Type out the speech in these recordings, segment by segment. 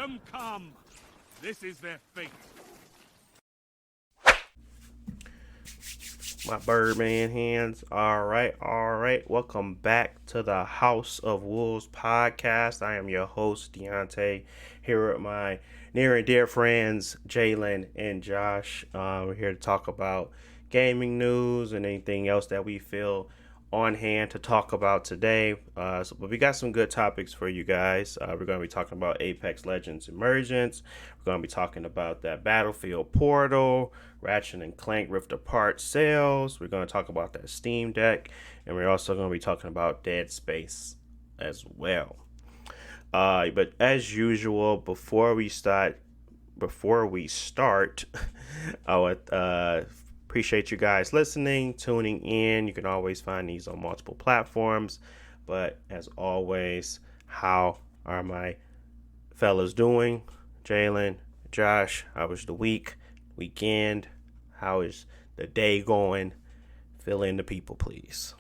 them come. This is their fate. My Birdman hands. All right. Welcome back to the House of Wolves podcast. I am your host, Deontay, here with my near and dear friends, Jalen and Josh. We're here to talk about gaming news and anything else that we feel on hand to talk about today. But we got some good topics for you guys. We're going to be talking about Apex Legends Emergence. We're going to be talking about that Battlefield Portal, Ratchet and Clank Rift Apart sales. We're going to talk about that Steam Deck, and we're also going to be talking about Dead Space as well. But as usual, before we start, I would appreciate you guys listening, tuning in. You can always find these on multiple platforms. But as always, how are my fellas doing? Jalen, Josh, how was the weekend? How is the day going? Fill in the people, please.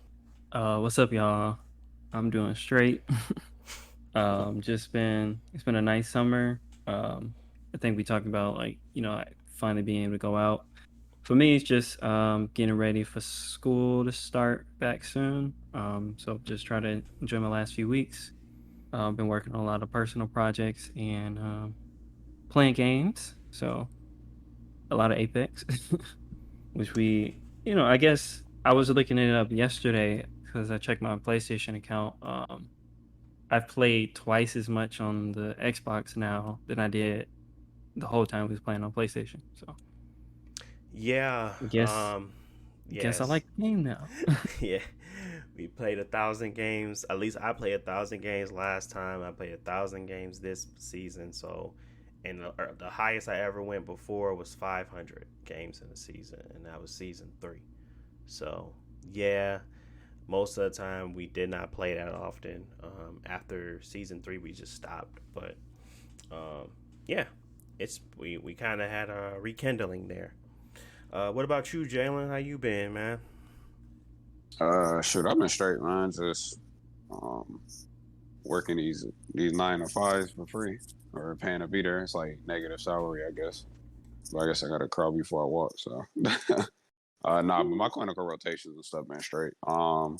What's up, y'all? I'm doing straight. It's been a nice summer. I think we talked about finally being able to go out. For me, it's just getting ready for school to start back soon. So just try to enjoy my last few weeks. I've been working on a lot of personal projects and playing games. So a lot of Apex, which I guess I was looking it up yesterday because I checked my PlayStation account. I've played twice as much on the Xbox now than I did the whole time I was playing on PlayStation. So. Yeah. Guess I like the game now. Yeah. We played 1,000 games. At least I played 1,000 games last time. I played 1,000 games this season. So, and the highest I ever went before was 500 games in a season, and that was season 3. So, yeah, most of the time we did not play that often. After season 3, we just stopped. But, yeah, we kind of had a rekindling there. What about you, Jalen? How you been, man? Shoot, I've been straight, man. Just working these 9 to 5s for free, or paying to be there. It's like negative salary, I guess. But I guess I gotta crawl before I walk. So, but my clinical rotations and stuff been straight. Other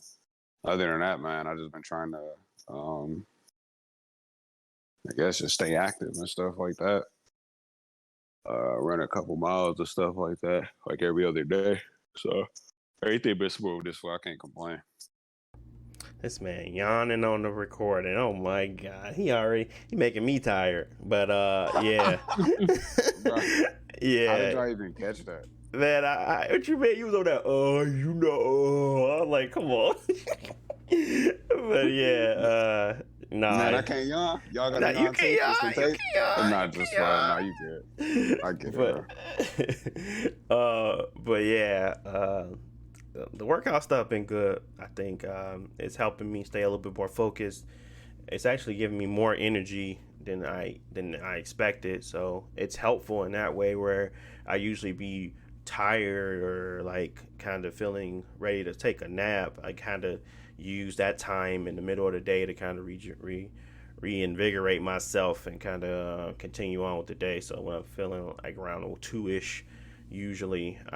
than that, man, I just been trying to, I guess, just stay active and stuff like that. Run a couple miles and stuff like that, like every other day. So everything been smooth this way. I can't complain. This man yawning on the recording. Oh my god, he making me tired. But yeah, yeah. How did I even catch that? Man, what you mean? You was on that? I'm like, come on. But yeah, nah. Man, I can't yawn. Y'all got to yawn tape? You can't yawn. I'm not just fine. Nah, you good. I get it. But yeah, the workout stuff been good. I think it's helping me stay a little bit more focused. It's actually giving me more energy than I expected. So it's helpful in that way where I usually be tired or like kind of feeling ready to take a nap. I kind of use that time in the middle of the day to kind of reinvigorate myself and kind of continue on with the day. So when I'm feeling like around 2-ish, I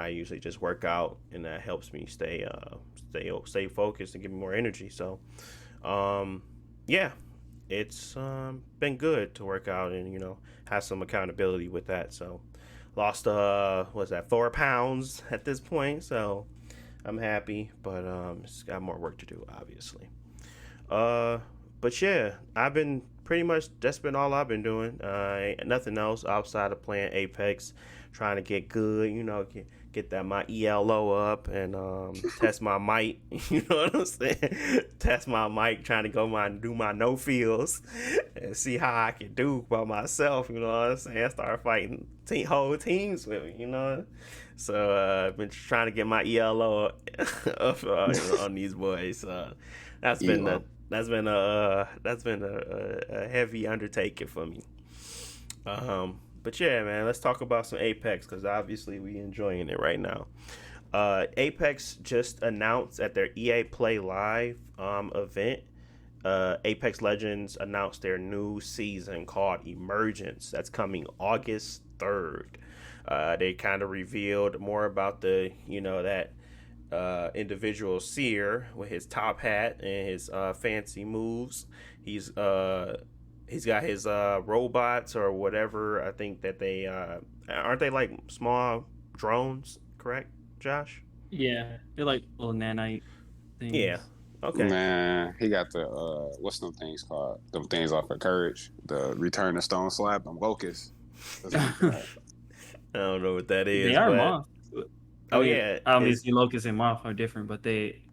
usually just work out, and that helps me stay focused and give me more energy. So yeah, it's been good to work out and have some accountability with that. So lost 4 pounds at this point, so I'm happy, but it's got more work to do, obviously. But yeah, I've been that's been all I've been doing. Nothing else outside of playing Apex, trying to get good, get that my ELO up and test my mic. You know what I'm saying? Test my mic, trying to do my no feels and see how I can do by myself. You know what I'm saying? Start fighting whole teams with me. So I've been trying to get my ELO up on these boys. That's been a heavy undertaking for me. But yeah, man, let's talk about some Apex because obviously we enjoying it right now. Apex just announced at their EA Play Live event Apex Legends announced their new season called Emergence. That's coming August 3rd. They kind of revealed more about the, that individual seer with his top hat and his fancy moves. He's got his robots or whatever. I think that they aren't they like small drones, correct, Josh? Yeah, they're like little nanite things. Yeah. Okay. Man, he got the what's them things called? Them things off of Courage, the Return to Stone Slab, them locusts. That's what he got. I don't know what that is. They are but... moth. Oh yeah. Obviously, locusts and moth are different, but they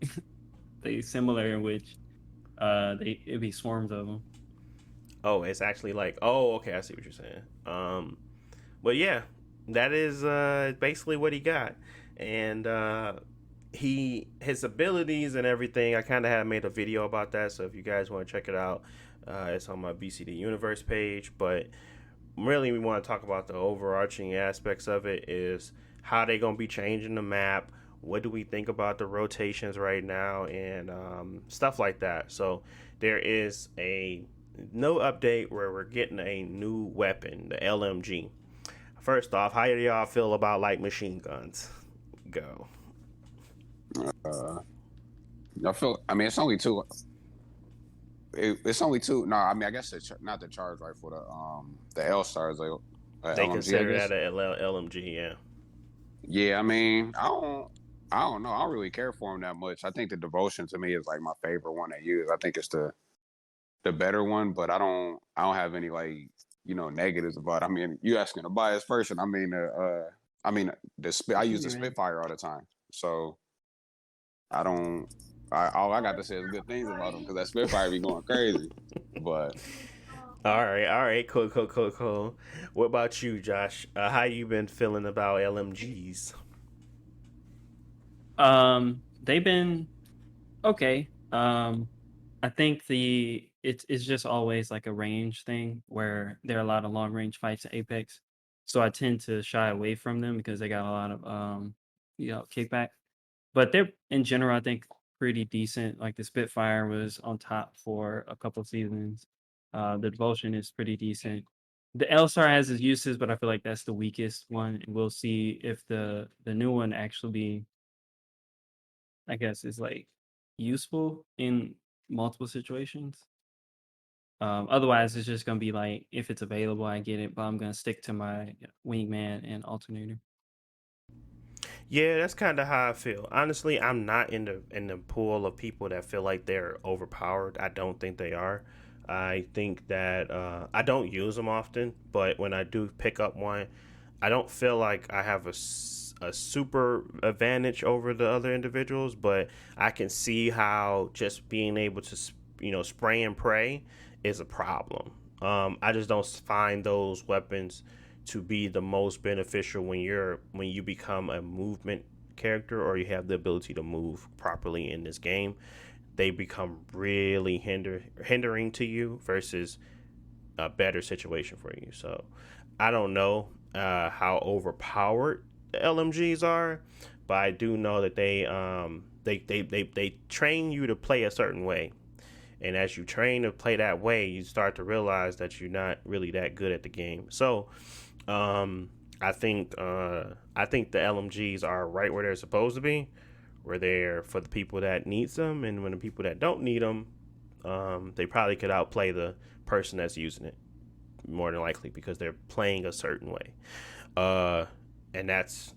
similar in which it'd be swarms of them. Oh, it's actually like, oh, okay, I see what you're saying. But yeah, that is basically what he got, and his abilities and everything. I kind of have made a video about that, so if you guys want to check it out, it's on my BCD Universe page. But really, we want to talk about the overarching aspects of it. Is how they gonna be changing the map. What do we think about the rotations right now, and stuff like that. So there is a no update where we're getting a new weapon, the LMG. First off, how do y'all feel about light machine guns? Go. I mean, it's only two. It's only two. No, I mean, I guess not the charge rifle. The L stars. They LMG, consider that a LMG, yeah. Yeah, I mean, I don't know. I don't really care for them that much. I think the devotion to me is like my favorite one to use. I think it's the better one, but I don't have any like negatives about it. I mean, you asking a biased person. I mean, I use the Spitfire all the time, so I don't. All I got to say is good things about them because that Spitfire be going crazy. But all right, cool. What about you, Josh? How you been feeling about LMGs? They've been okay. I think it's just always like a range thing where there are a lot of long range fights at Apex, so I tend to shy away from them because they got a lot of kickback. But they're in general, I think, pretty decent. Like the Spitfire was on top for a couple seasons. The Devotion is pretty decent. The L-Star has its uses, but I feel like that's the weakest one. And we'll see if the new one actually, I guess, is like useful in multiple situations. Otherwise, it's just gonna be like if it's available, I get it, but I'm gonna stick to my wingman and alternator. Yeah, that's kind of how I feel. Honestly, I'm not in the pool of people that feel like they're overpowered. I don't think they are. I think that I don't use them often, but when I do pick up one, I don't feel like I have a super advantage over the other individuals, but I can see how just being able to spray and pray is a problem. I just don't find those weapons to be the most beneficial when you become a movement character or you have the ability to move properly in this game. They become really hindering to you versus a better situation for you. So I don't know how overpowered the LMGs are, but I do know that they train you to play a certain way. And as you train to play that way, you start to realize that you're not really that good at the game. So I think the LMGs are right where they're supposed to be, where they're for the people that needs them, and when the people that don't need them, they probably could outplay the person that's using it more than likely because they're playing a certain way. And that's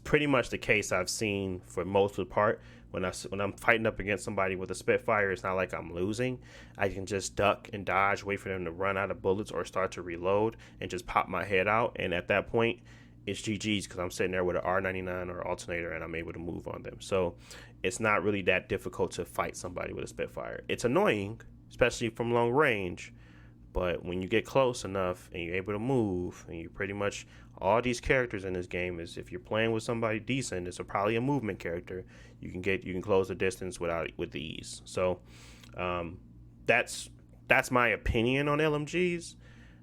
pretty much the case I've seen for most of the part. When I'm fighting up against somebody with a Spitfire, it's not like I'm losing. I can just duck and dodge, wait for them to run out of bullets or start to reload, and just pop my head out. And at that point, it's GG's because I'm sitting there with an R99 or alternator, and I'm able to move on them. So it's not really that difficult to fight somebody with a Spitfire. It's annoying, especially from long range. But when you get close enough and you're able to move, and you pretty much all these characters in this game is if you're playing with somebody decent, it's probably a movement character. You can close the distance with ease. So that's my opinion on LMGs.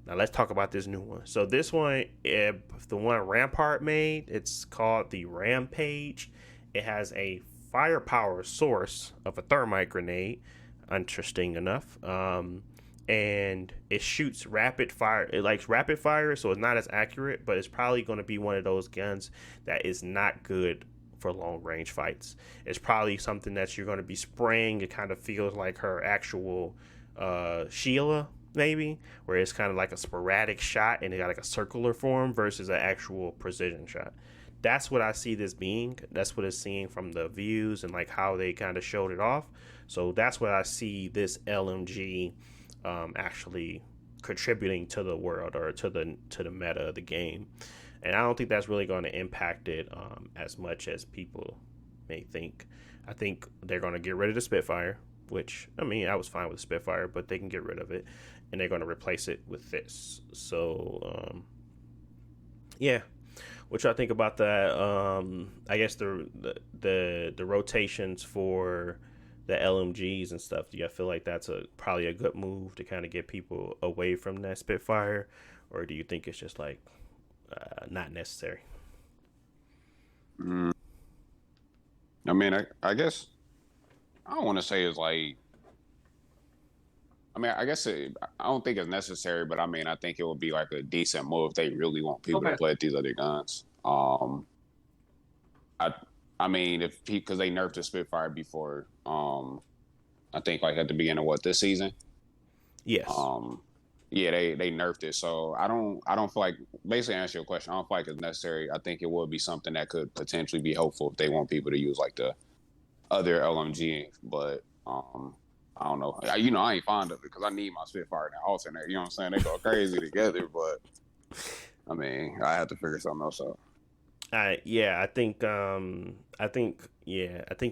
Now let's talk about this new one. So this one, the one Rampart made, it's called the Rampage. It has a firepower source of a thermite grenade. interesting enough. And it shoots rapid fire. It likes rapid fire, so it's not as accurate, but it's probably going to be one of those guns that is not good for long range fights. It's probably something that you're going to be spraying. It kind of feels like her actual Sheila, maybe, where it's kind of like a sporadic shot and it got like a circular form versus an actual precision shot. That's what I see this being. That's what it's seeing from the views and like how they kind of showed it off. So that's what I see this LMG actually contributing to the world or to the meta of the game. And I don't think that's really going to impact it as much as people may think. I think they're going to get rid of the Spitfire, which, I mean, I was fine with the Spitfire, but they can get rid of it, and they're going to replace it with this. So, yeah. What y'all think about that? I guess the rotations for the LMGs and stuff. Do you feel like that's probably a good move to kind of get people away from that Spitfire, or do you think it's just like not necessary? I mean, I guess I don't want to say it's like. I mean, I guess I don't think it's necessary, but I mean, I think it would be like a decent move if they really want people to play with these other guns. I mean, because they nerfed the Spitfire before. I think like at the beginning of this season. Yes. Yeah, they nerfed it. So I don't feel like, basically answer your question, I don't feel like it's necessary. I think it would be something that could potentially be helpful if they want people to use like the other LMG, but I don't know. I ain't fond of it because I need my Spitfire and that alternator. You know what I'm saying? They go crazy together, but I mean, I have to figure something else out. Yeah, I think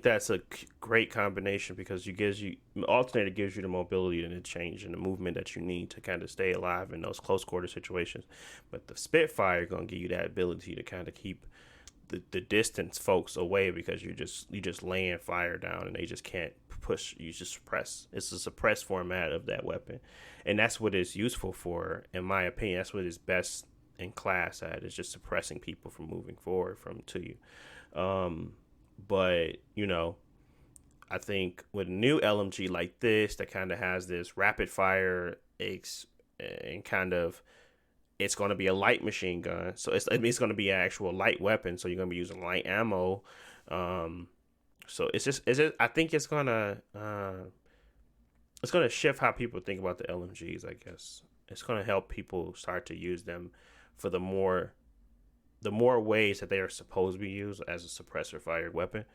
that's a great combination because alternator gives you the mobility and the change and the movement that you need to kind of stay alive in those close quarter situations. But the Spitfire gonna give you that ability to kind of keep the distance folks away because you just laying fire down and they just can't push. You just suppress. It's a suppressed format of that weapon, and that's what it's useful for, in my opinion. That's what it's best in class at, is just suppressing people from moving forward to you. But I think with a new LMG like this that kind of has this rapid fire and kind of, it's going to be a light machine gun, so it's going to be an actual light weapon, so you're going to be using light ammo. So I think it's gonna shift how people think about the LMGs. I guess it's gonna help people start to use them for the more ways that they are supposed to be used, as a suppressor fired weapon,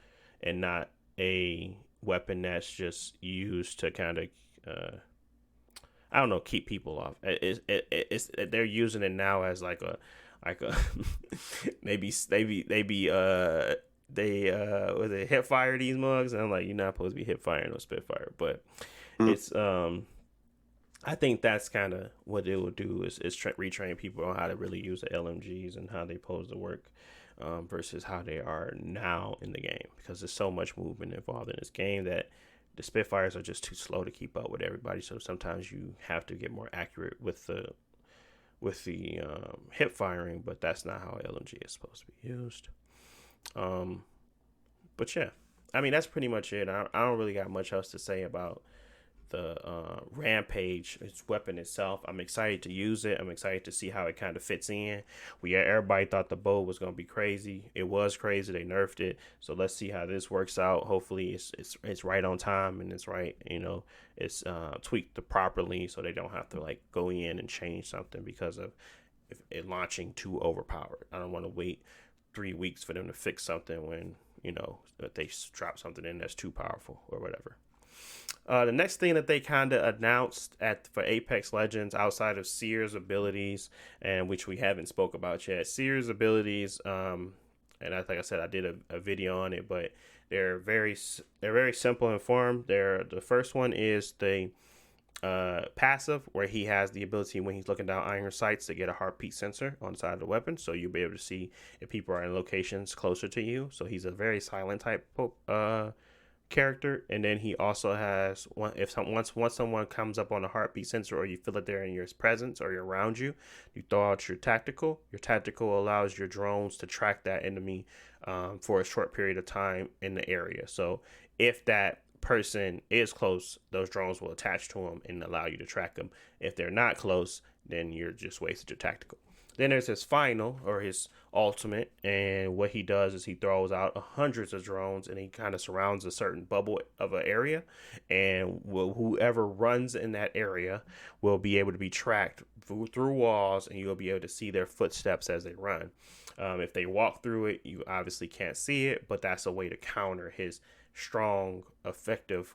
and not a weapon that's just used to kind of I don't know, keep people off. It's they're using it now as like a maybe they was it hip fire these mugs, and I'm like, you're not supposed to be hip firing no Spitfire, but it's I think that's kind of what it will do is retrain people on how to really use the LMGs and how they pose to work versus how they are now in the game, because there's so much movement involved in this game that the Spitfires are just too slow to keep up with everybody. So sometimes you have to get more accurate with the hip firing, but that's not how LMG is supposed to be used. But yeah, I mean, that's pretty much it. I don't really got much else to say about the Rampage, its weapon itself. I'm excited to use it. I'm excited to see how it kind of fits in. Everybody thought the bow was going to be crazy. It was crazy. They nerfed it. So let's see how this works out. Hopefully it's right on time and it's right, it's tweaked properly, so they don't have to like go in and change something because of it launching too overpowered. I don't want to wait 3 weeks for them to fix something when that they drop something in that's too powerful or whatever. The next thing that they kind of announced for Apex Legends, outside of Seer's abilities, and which we haven't spoke about yet, Seer's abilities, and like I said, I did a video on it, but they're very simple in form. The first one is the passive, where he has the ability when he's looking down iron sights to get a heartbeat sensor on the side of the weapon, so you'll be able to see if people are in locations closer to you. So he's a very silent type character. And then he also has once someone comes up on a heartbeat sensor, or you feel that they're in your presence or around you, you throw out your tactical. Your tactical allows your drones to track that enemy for a short period of time in the area. So if that person is close, those drones will attach to them and allow you to track them. If they're not close, then you're just wasted your tactical. Then there's his final or his ultimate, and what he does is he throws out hundreds of drones and he kind of surrounds a certain bubble of an area, and whoever runs in that area will be able to be tracked through walls, and you'll be able to see their footsteps as they run. If they walk through it, you obviously can't see it, but that's a way to counter his strong, effective,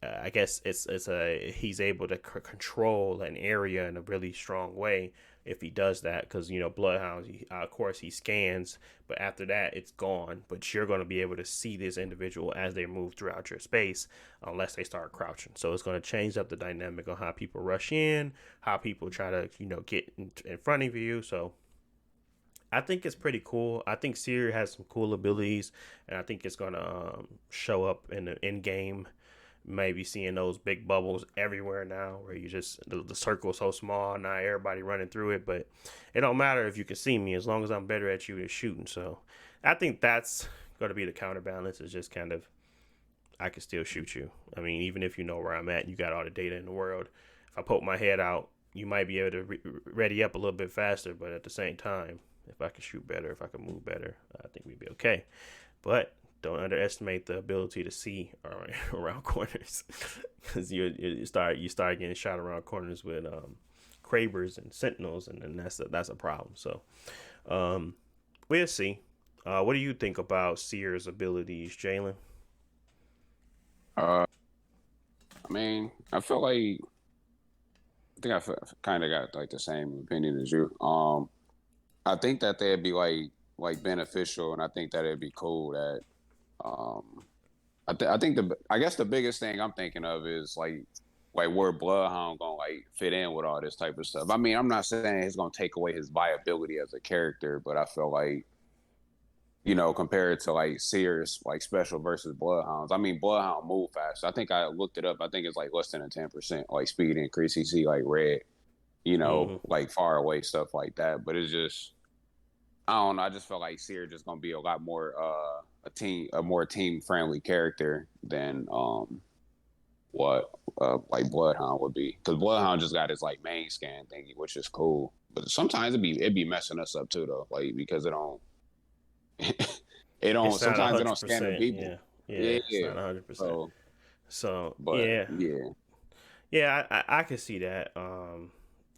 I guess he's able to control an area in a really strong way if he does that, because Bloodhound, of course he scans, but after that it's gone. But you're going to be able to see this individual as they move throughout your space, unless they start crouching. So it's going to change up the dynamic on how people rush in, how people try to get in front of you. So I think it's pretty cool. I think Seer has some cool abilities, and I think it's going to show up in the in-game. Maybe seeing those big bubbles everywhere now, where you just the circle is so small now, everybody running through it. But it don't matter if you can see me, as long as I'm better at you at shooting. So I think that's going to be the counterbalance. Is just kind of, I can still shoot you. I mean, even if you know where I'm at, you got all the data in the world. If I poke my head out, you might be able to ready up a little bit faster. But at the same time, if I can shoot better, if I can move better, I think we'd be okay. But don't underestimate the ability to see around corners, because you start getting shot around corners with Kravers and Sentinels, and then that's a problem. So we'll see. What do you think about Seer's abilities, Jalen? I mean, I feel like I think I kind of got like the same opinion as you. I think that they'd be like beneficial, and I think that it'd be cool that. I guess the biggest thing I'm thinking of is like where Bloodhound gonna like fit in with all this type of stuff. I mean, I'm not saying it's gonna take away his viability as a character, but I feel like compared to like Seer's like special versus Bloodhounds. I mean, Bloodhound move fast. I think I looked it up. I think it's like less than a 10% like speed increase. You see like red, like far away stuff like that. But it's just I don't know. I just felt like Seer just gonna be a lot more a more team friendly character than what like Bloodhound would be, because Bloodhound just got his like main scan thingy, which is cool. But sometimes it'd be messing us up too though, like because it don't It's not sometimes it don't scan the 100%. people. Yeah, it's not 100%. So But yeah, I can see that.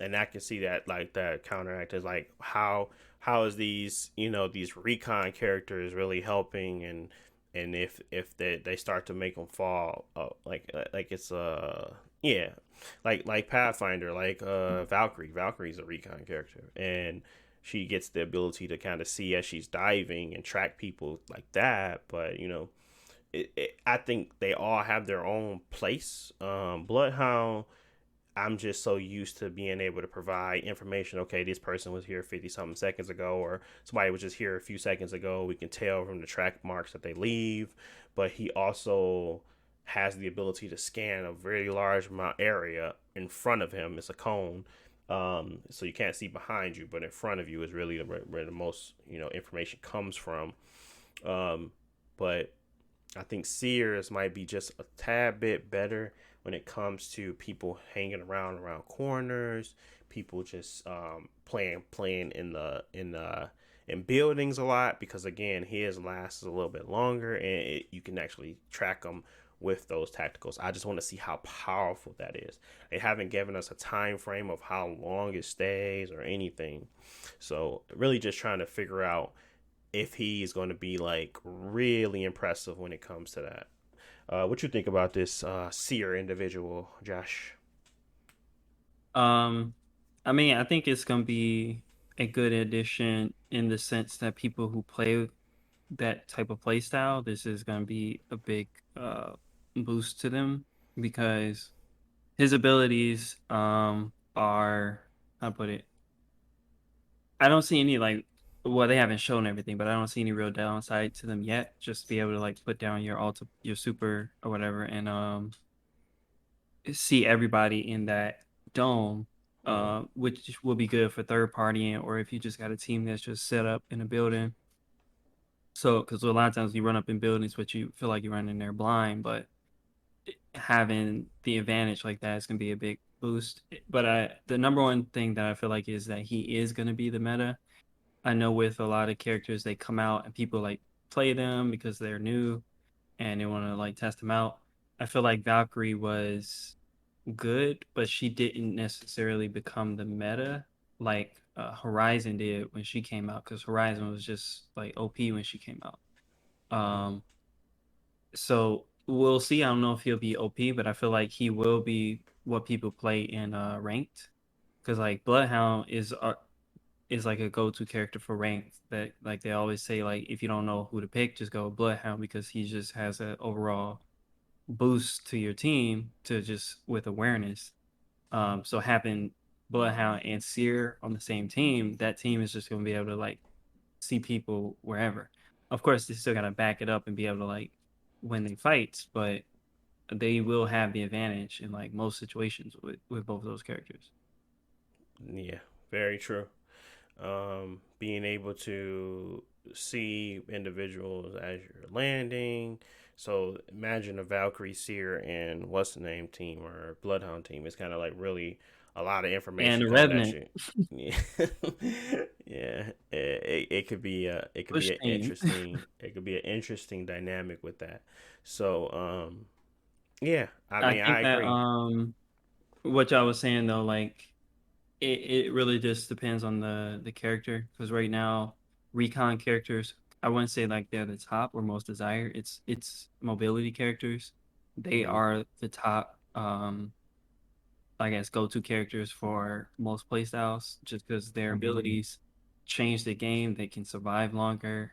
And I can see that like that counteract is like how is these these recon characters really helping, and if they start to make them fall, like it's yeah, like Pathfinder, like Valkyrie's a recon character, and she gets the ability to kind of see as she's diving and track people like that. But I think they all have their own place. Bloodhound, I'm just so used to being able to provide information. Okay, this person was here 50 something seconds ago, or somebody was just here a few seconds ago. We can tell from the track marks that they leave. But he also has the ability to scan a very large amount area in front of him. It's a cone. So you can't see behind you, but in front of you is really where the most information comes from. But I think Sears might be just a tad bit better when it comes to people hanging around corners, people just playing in buildings a lot, because again his lasts a little bit longer, and you can actually track them with those tacticals. I just want to see how powerful that is. They haven't given us a time frame of how long it stays or anything, so really just trying to figure out if he's going to be like really impressive when it comes to that. What you think about this seer individual, Josh? I mean, I think it's gonna be a good addition in the sense that people who play that type of play style, this is gonna be a big boost to them, because his abilities are, how to put it, I don't see any like, well, they haven't shown everything, but I don't see any real downside to them yet. Just be able to like put down your super or whatever, and see everybody in that dome, which will be good for third party, or if you just got a team that's just set up in a building. So, because a lot of times you run up in buildings, but you feel like you're running there blind, but having the advantage like that is going to be a big boost. But the number one thing that I feel like is that he is going to be the meta. I know with a lot of characters, they come out and people like play them because they're new and they want to like test them out. I feel like Valkyrie was good, but she didn't necessarily become the meta like Horizon did when she came out, because Horizon was just like OP when she came out. Um, so we'll see. I don't know if he'll be OP, but I feel like he will be what people play in ranked, because like Bloodhound is like a go-to character for ranked. That like they always say, like if you don't know who to pick, just go Bloodhound, because he just has an overall boost to your team to just with awareness. So having Bloodhound and Seer on the same team, that team is just going to be able to like see people wherever. Of course, they still got to back it up and be able to like win the fights, but they will have the advantage in like most situations with both of those characters. Yeah, very true. Being able to see individuals as you're landing. So imagine a Valkyrie Seer and what's the name team or Bloodhound team. It's kind of like really a lot of And information the coming at Revenant you. Yeah, yeah. It could be push team. it could be an interesting dynamic with that. So yeah. I I mean, I think that agree. what y'all was saying though, like it really just depends on the character, because right now recon characters, I wouldn't say like they're the top or most desired. It's mobility characters. They Hmm. are the top I guess go-to characters for most playstyles, just because their abilities change the game. They can survive longer.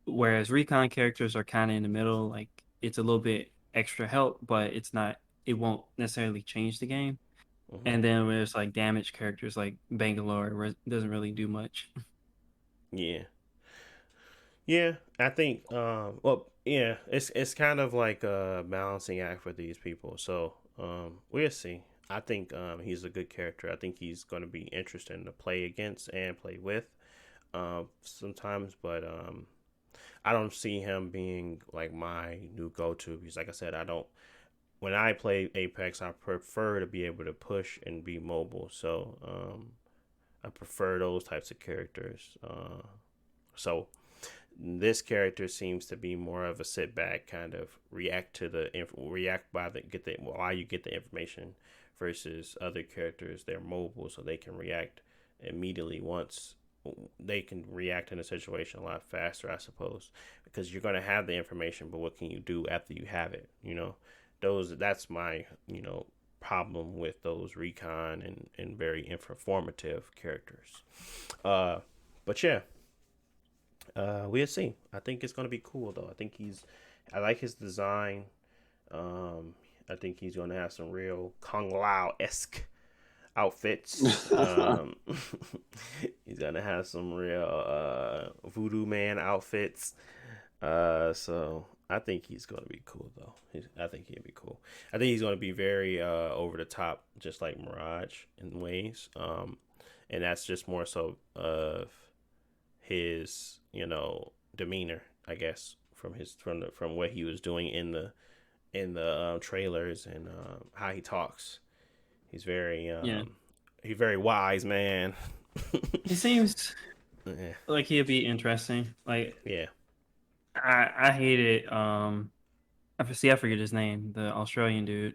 Whereas recon characters are kind of in the middle, like it's a little bit extra help, but it's not. It won't necessarily change the game. Hmm. And then there's like damage characters like Bangalore, where it doesn't really do much. Yeah. Yeah, I think well, yeah, it's kind of like a balancing act for these people. So, we'll see. I think he's a good character. I think he's going to be interesting to play against and play with sometimes, but I don't see him being like my new go-to because like I said, I don't when I play Apex, I prefer to be able to push and be mobile. So, I prefer those types of characters. So this character seems to be more of a sit back, kind of react to react by the get the while you get the information, versus other characters. They're mobile, so they can react immediately once they can react in a situation a lot faster, I suppose, because you're gonna have the information, but what can you do after you have it? That's my problem with those recon and very informative characters. Uh, but yeah, we'll see. I think it's gonna be cool though. I like his design. Um, I think he's gonna have some real Kung Lao esque outfits. He's gonna have some real Voodoo Man outfits. So I think he's gonna be cool though. I think he'll be cool. I think he's gonna be very over the top, just like Mirage in ways. And that's just more so of his demeanor, I guess, from what he was doing in the trailers and how he talks. He's very Yeah, he's very wise man. he seems Yeah, like he'd be interesting. Like yeah. I hated I forget his name, the Australian dude.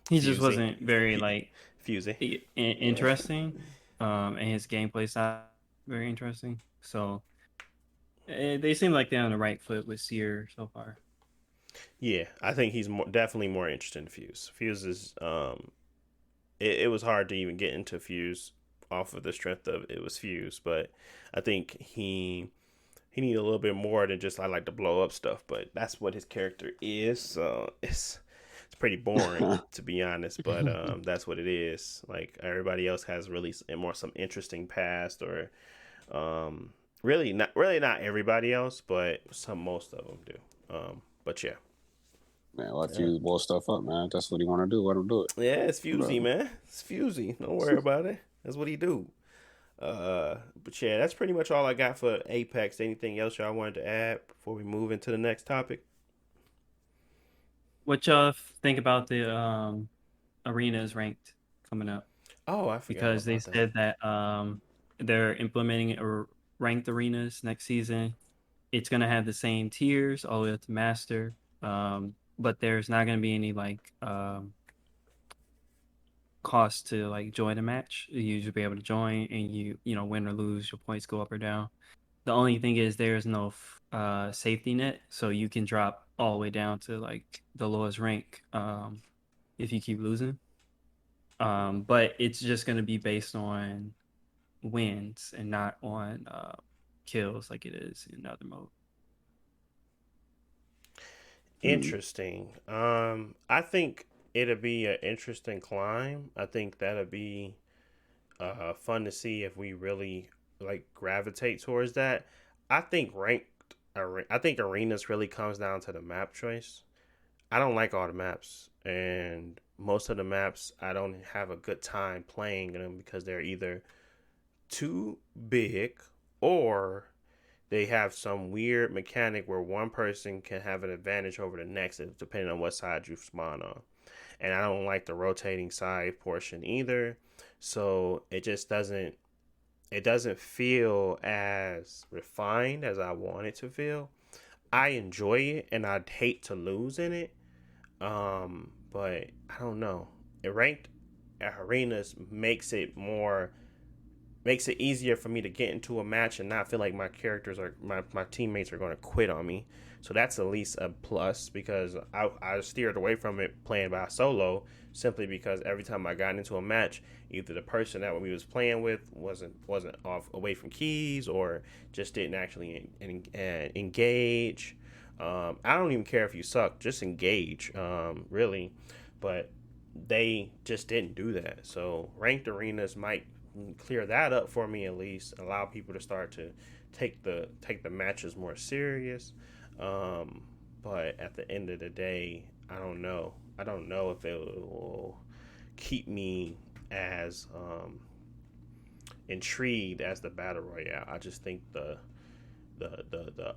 He just Fusey, wasn't very like Fusey. Yeah, interesting. And his gameplay style very interesting. So they seem like they're on the right foot with Seer so far. yeah. I think he's definitely more interested in Fuse. Fuse is it was hard to even get into Fuse off of the strength of it was Fuse, but I think he needs a little bit more than just I like to blow up stuff, but that's what his character is. So it's pretty boring to be honest, but that's what it is. Like everybody else has really more some interesting past, or really not everybody else, but most of them do. But yeah. Man, let Uh, Fuse blow stuff up, man. If that's what he want to do. Let him do it. yeah, it's Fusey, Bro. man. It's Fusey. Don't worry about it. That's what he do. But yeah, that's pretty much all I got for Apex. Anything else y'all wanted to add before we move into the next topic? What y'all think about the arenas ranked coming up? Oh, I forgot all Because they about that. said that they're implementing ranked arenas next season. It's gonna have the same tiers all the way up to master, but there's not gonna be any like cost to like join a match. You should be able to join, and you know win or lose, your points go up or down. The only thing is there's no safety net, so you can drop all the way down to like the lowest rank if you keep losing. But it's just gonna be based on wins and not on kills like it is in other mode. Hmm. Interesting. I think it'll be an interesting climb. I think that'll be fun to see if we really like gravitate towards that. I think I think arenas really comes down to the map choice. I don't like all the maps, and most of the maps I don't have a good time playing them because they're either too big or they have some weird mechanic where one person can have an advantage over the next depending on what side you spawn on. And I don't like the rotating side portion either. So it doesn't feel as refined as I want it to feel. I enjoy it and I'd hate to lose in it. But I don't know. It ranked arenas makes it easier for me to get into a match and not feel like my teammates are going to quit on me. So that's at least a plus because I steered away from it playing by solo simply because every time I got into a match, either the person that we was playing with wasn't off away from keys or just didn't actually engage. I don't even care if you suck, just engage, really. But they just didn't do that. So ranked arenas might clear that up for me at least. Allow people to start to take the matches more serious. Um, but at the end of the day, I don't know. I don't know if it will keep me as intrigued as the battle royale. I just think the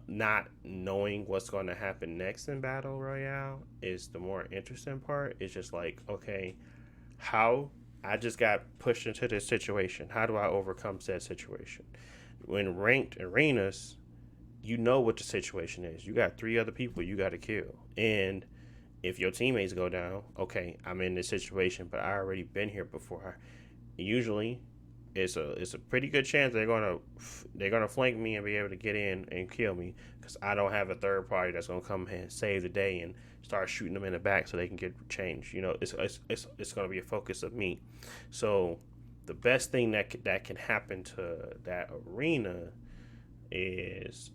not knowing what's going to happen next in battle royale is the more interesting part. It's just like, okay, how I just got pushed into this situation. How do I overcome said situation? When ranked arenas, you know what the situation is. You got three other people you got to kill, and if your teammates go down, okay, I'm in this situation, but I already been here before. Usually, it's a pretty good chance they're gonna flank me and be able to get in and kill me because I don't have a third party that's gonna come and save the day and start shooting them in the back so they can get changed. It's gonna be a focus of me. So the best thing that can happen to that arena is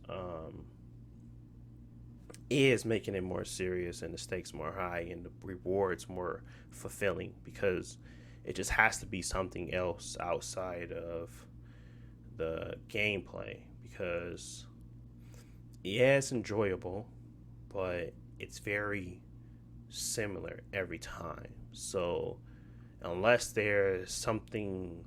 is making it more serious and the stakes more high and the rewards more fulfilling because it just has to be something else outside of the gameplay because yeah, it's enjoyable, but it's very similar every time. So unless there's something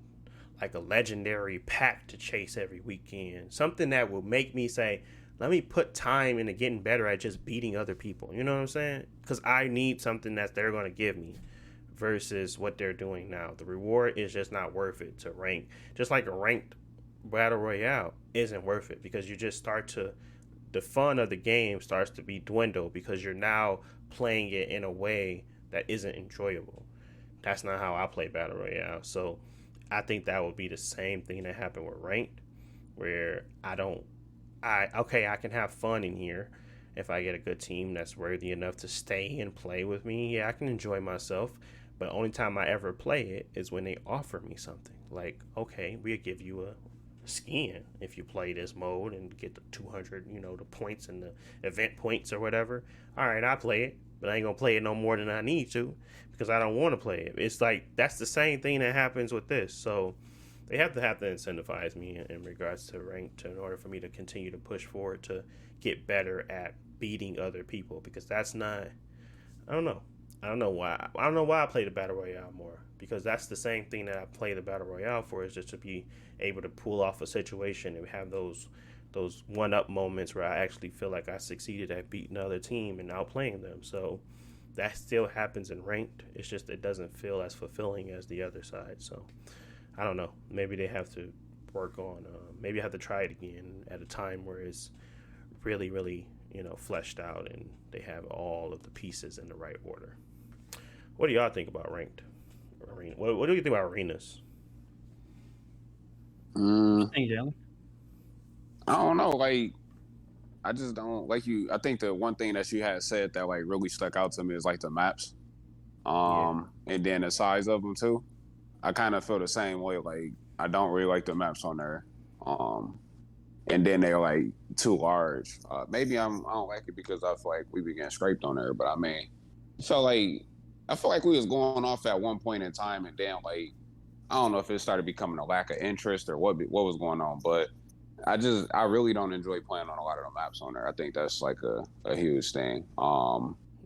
like a legendary pack to chase every weekend, something that will make me say, let me put time into getting better at just beating other people. You know what I'm saying? Because I need something that they're going to give me versus what they're doing now. The reward is just not worth it to rank. Just like a ranked battle royale isn't worth it because you just start to the fun of the game starts to be dwindled because you're now playing it in a way that isn't enjoyable. That's not how I play battle royale. So I think that would be the same thing that happened with ranked, where I don't, I okay, I can have fun in here if I get a good team that's worthy enough to stay and play with me. Yeah, I can enjoy myself, but the only time I ever play it is when they offer me something like, okay, we'll give you a skin if you play this mode and get the 200, the points and the event points or whatever. All right, I play it, but I ain't gonna play it no more than I need to because I don't want to play it. It's like that's the same thing that happens with this. So they have to incentivize me in regards to ranked in order for me to continue to push forward to get better at beating other people because that's not, I don't know. I don't know why. I don't know why I play the battle royale more, because that's the same thing that I play the battle royale for, is just to be able to pull off a situation and have those one up moments where I actually feel like I succeeded at beating the other team and outplaying them. So that still happens in ranked. It's just it doesn't feel as fulfilling as the other side. So I don't know. Maybe they have to work on. Maybe I have to try it again at a time where it's really, really, fleshed out and they have all of the pieces in the right order. What do y'all think about ranked? What do you think about arenas? Mm, Thank you, I don't know. Like, I just don't like you. I think the one thing that you had said that like really stuck out to me is like the maps, Yeah, and then the size of them too. I kind of feel the same way. Like, I don't really like the maps on there. Um, and then they're like too large. Maybe I don't like it because I feel like we be getting scraped on there. But I mean, I felt like I feel like we was going off at one point in time, and then like I don't know if it started becoming a lack of interest or what was going on. But I really don't enjoy playing on a lot of the maps on there. I think that's like a huge thing.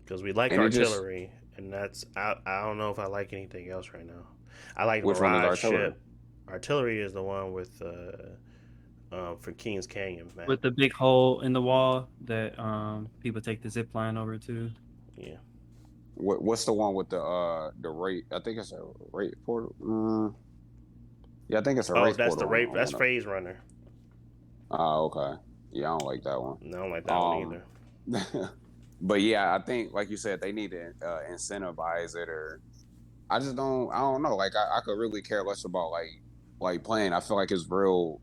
because we like And it just artillery, and I don't know if I like anything else right now. I like which one is Mirage artillery? ship. Artillery is the one with for Kings Canyon map. with the big hole in the wall that people take the zip line over to. Yeah. What's the one with the rate? I think it's a rate portal. Yeah, I think it's a Oh, race that's the portal rape. on That's one of. Phase Runner. Oh, okay. Yeah, I don't like that one. No, I don't like that one Um, either. but yeah, I think like you said, they need to incentivize it, or I just don't. I don't know. Like I could really care less about like playing. I feel like it's real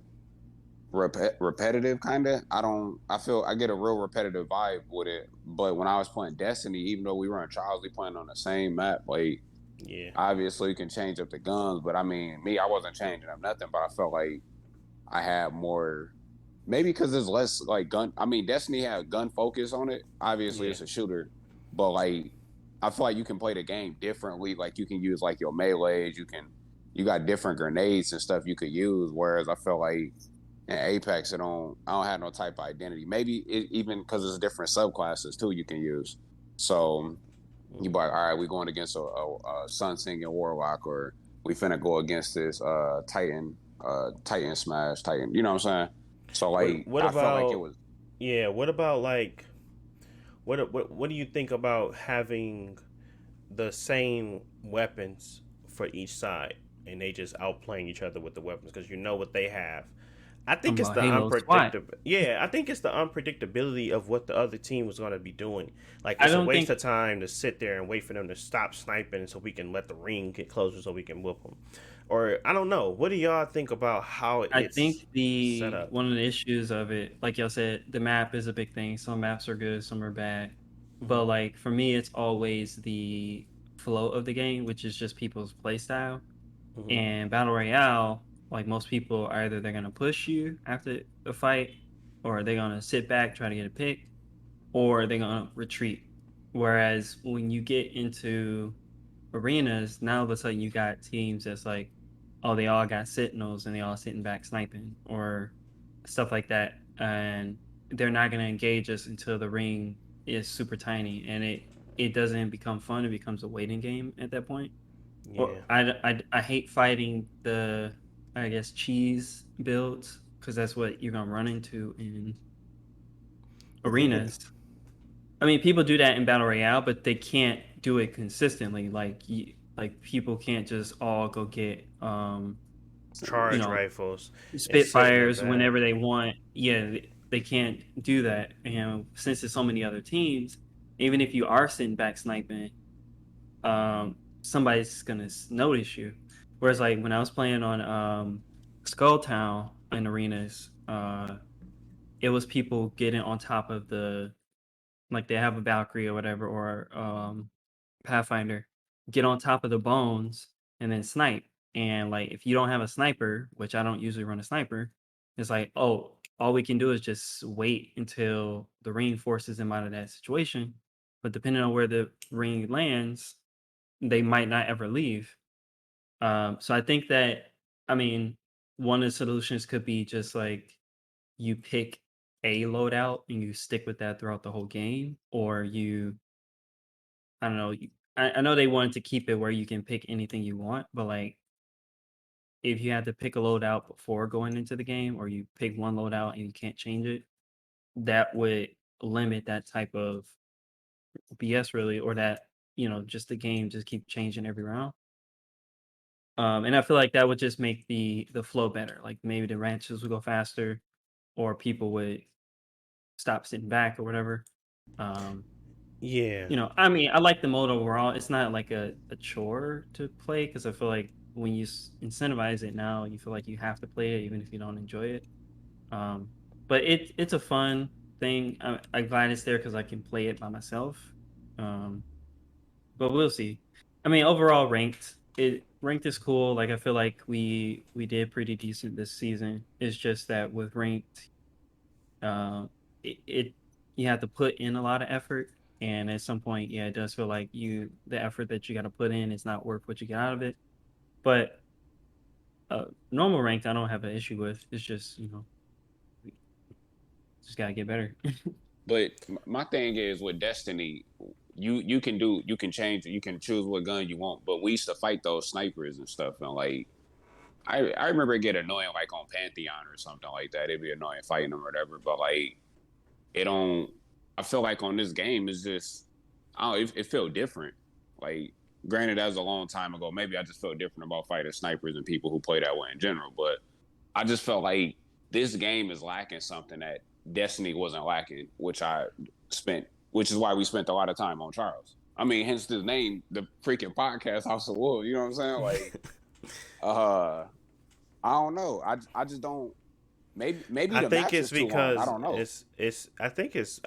repetitive, kind of. I don't. I feel I get a real repetitive vibe with it. But when I was playing Destiny, even though we were in trials, we playing on the same map. Like Yeah. obviously you can change up the guns, but I mean, me, I wasn't changing up nothing. But I felt like I had more. Maybe because there's less like gun. I mean, Destiny had gun focus on it. Obviously, Yeah. it's a shooter, but like I feel like you can play the game differently. Like you can use like your melees. You got different grenades and stuff you could use. Whereas I feel like in Apex, I don't have no type of identity. Maybe even because there's different subclasses too you can use. So you be like, all right, we going against a Sun Singing Warlock, or we finna go against this Titan Smash Titan. You know what I'm saying? So like, What I felt like it about was. yeah? What about like what do you think about having the same weapons for each side, and they just outplaying each other with the weapons because you know what they have. I think Talking it's about the Halo SWAT. unpredictable. Yeah, I think it's the unpredictability of what the other team was going to be doing. Like I it's a don't waste think of time to sit there and wait for them to stop sniping so we can let the ring get closer so we can whoop them. Or I don't know. What do y'all think about how I it's think set the up? one of the issues of it, like y'all said, the map is a big thing. Some maps are good, some are bad. Hmm. But like for me, it's always the flow of the game, which is just people's play style. Hmm. And Battle Royale, like most people, either they're gonna push you after the fight, or they're gonna sit back, try to get a pick, or they're gonna retreat. Whereas when you get into arenas, now all of a sudden you got teams that's like, oh, they all got sentinels and they all sitting back sniping or stuff like that. And they're not gonna engage us until the ring is super tiny and it doesn't become fun, it becomes a waiting game at that point. Or Yeah. I hate fighting the I guess cheese builds because that's what you're gonna run into in arenas. I mean, people do that in battle royale, but they can't do it consistently. Like people can't just all go get you Charge know rifles and sit in the spitfires back. whenever they want. Yeah, they can't do that. And since there's so many other teams, even if you are sitting back sniping, somebody's gonna notice you. Whereas like when I was playing on Skull Town in arenas, it was people getting on top of the like they have a Valkyrie or whatever or Pathfinder, get on top of the bones and then snipe. And like if you don't have a sniper, which I don't usually run a sniper, it's like, oh, all we can do is just wait until the ring forces them out of that situation. But depending on where the ring lands, they might not ever leave. So I think that I mean, one of the solutions could be just like you pick a loadout and you stick with that throughout the whole game, or you I don't know. I know they wanted to keep it where you can pick anything you want, but like if you had to pick a loadout before going into the game, or you pick one loadout and you can't change it, that would limit that type of BS really, or that just the game just keep changing every round. And I feel like that would just make the flow better. Like maybe the ranches would go faster, or people would stop sitting back or whatever. Um, Yeah. I mean, I like the mode overall. It's not like a chore to play because I feel like when you incentivize it now, you feel like you have to play it even if you don't enjoy it. Um, but it's a fun thing. I'm glad it's there because I can play it by myself. Um, but we'll see. I mean, overall, ranked is cool. Like I feel like we did pretty decent this season. It's just that with ranked, uh, it you have to put in a lot of effort, and at some point, yeah, it does feel like the effort that you got to put in is not worth what you get out of it. But normal ranked, I don't have an issue with. It's just we just gotta get better. But my thing is with Destiny, you can change it, you can choose what gun you want. But we used to fight those snipers and stuff, and like I remember it get annoying like on Pantheon or something like that. It'd be annoying fighting them or whatever. But like it don't. I feel like on this game it's just I don't. It felt different. Like granted, that was a long time ago. Maybe I just felt different about fighting snipers and people who play that way in general. But I just felt like this game is lacking something that Destiny wasn't lacking, which is why we spent a lot of time on Charles. I mean, hence the name, the freaking podcast House of Wolves. You know what I'm saying? Like, I don't know. I just don't. Maybe I the think match it's is too long. I because don't know. I think it's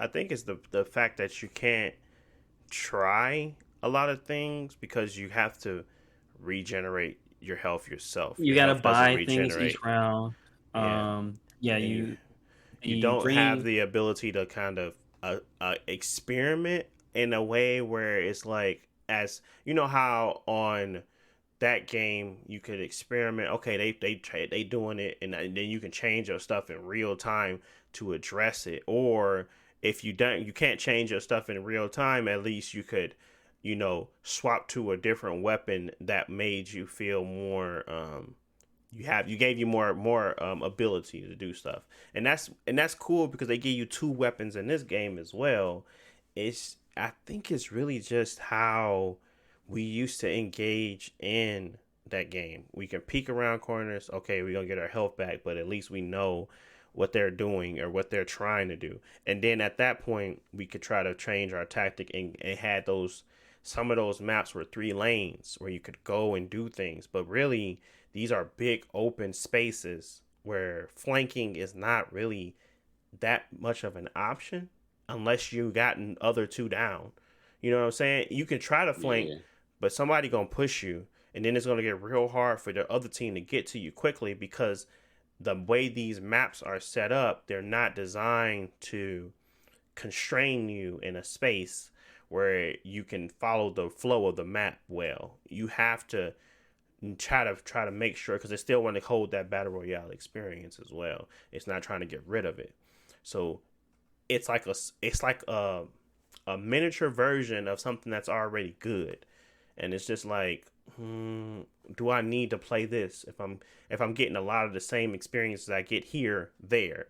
the fact that you can't try a lot of things because you have to regenerate your health yourself. You Your gotta health doesn't buy things regenerate. each round. Yeah, Yeah, and you the don't have green. the ability to kind of experiment in a way where it's like, as you know how on that game you could experiment. Okay, they doing it, and then you can change your stuff in real time to address it. Or if you can't change your stuff in real time, at least you could, swap to a different weapon that made you feel more. You gave you more ability to do stuff, and that's cool because they give you two weapons in this game as well. I think it's really just how we used to engage in that game. We can peek around corners. Okay, we're gonna get our health back, but at least we know what they're doing or what they're trying to do. And then at that point, we could try to change our tactic and had some of those maps were 3 lanes where you could go and do things. But really, these are big open spaces where flanking is not really that much of an option unless you gotten other two down. You know what I'm saying? You can try to flank, Yeah, but somebody gonna push you, and then it's gonna get real hard for the other team to get to you quickly because the way these maps are set up, they're not designed to constrain you in a space where you can follow the flow of the map well. You have to try to make sure because they still want to hold that battle royale experience as well. It's not trying to get rid of it. So it's like a miniature version of something that's already good, and it's just like, do I need to play this if I'm getting a lot of the same experiences I get here there?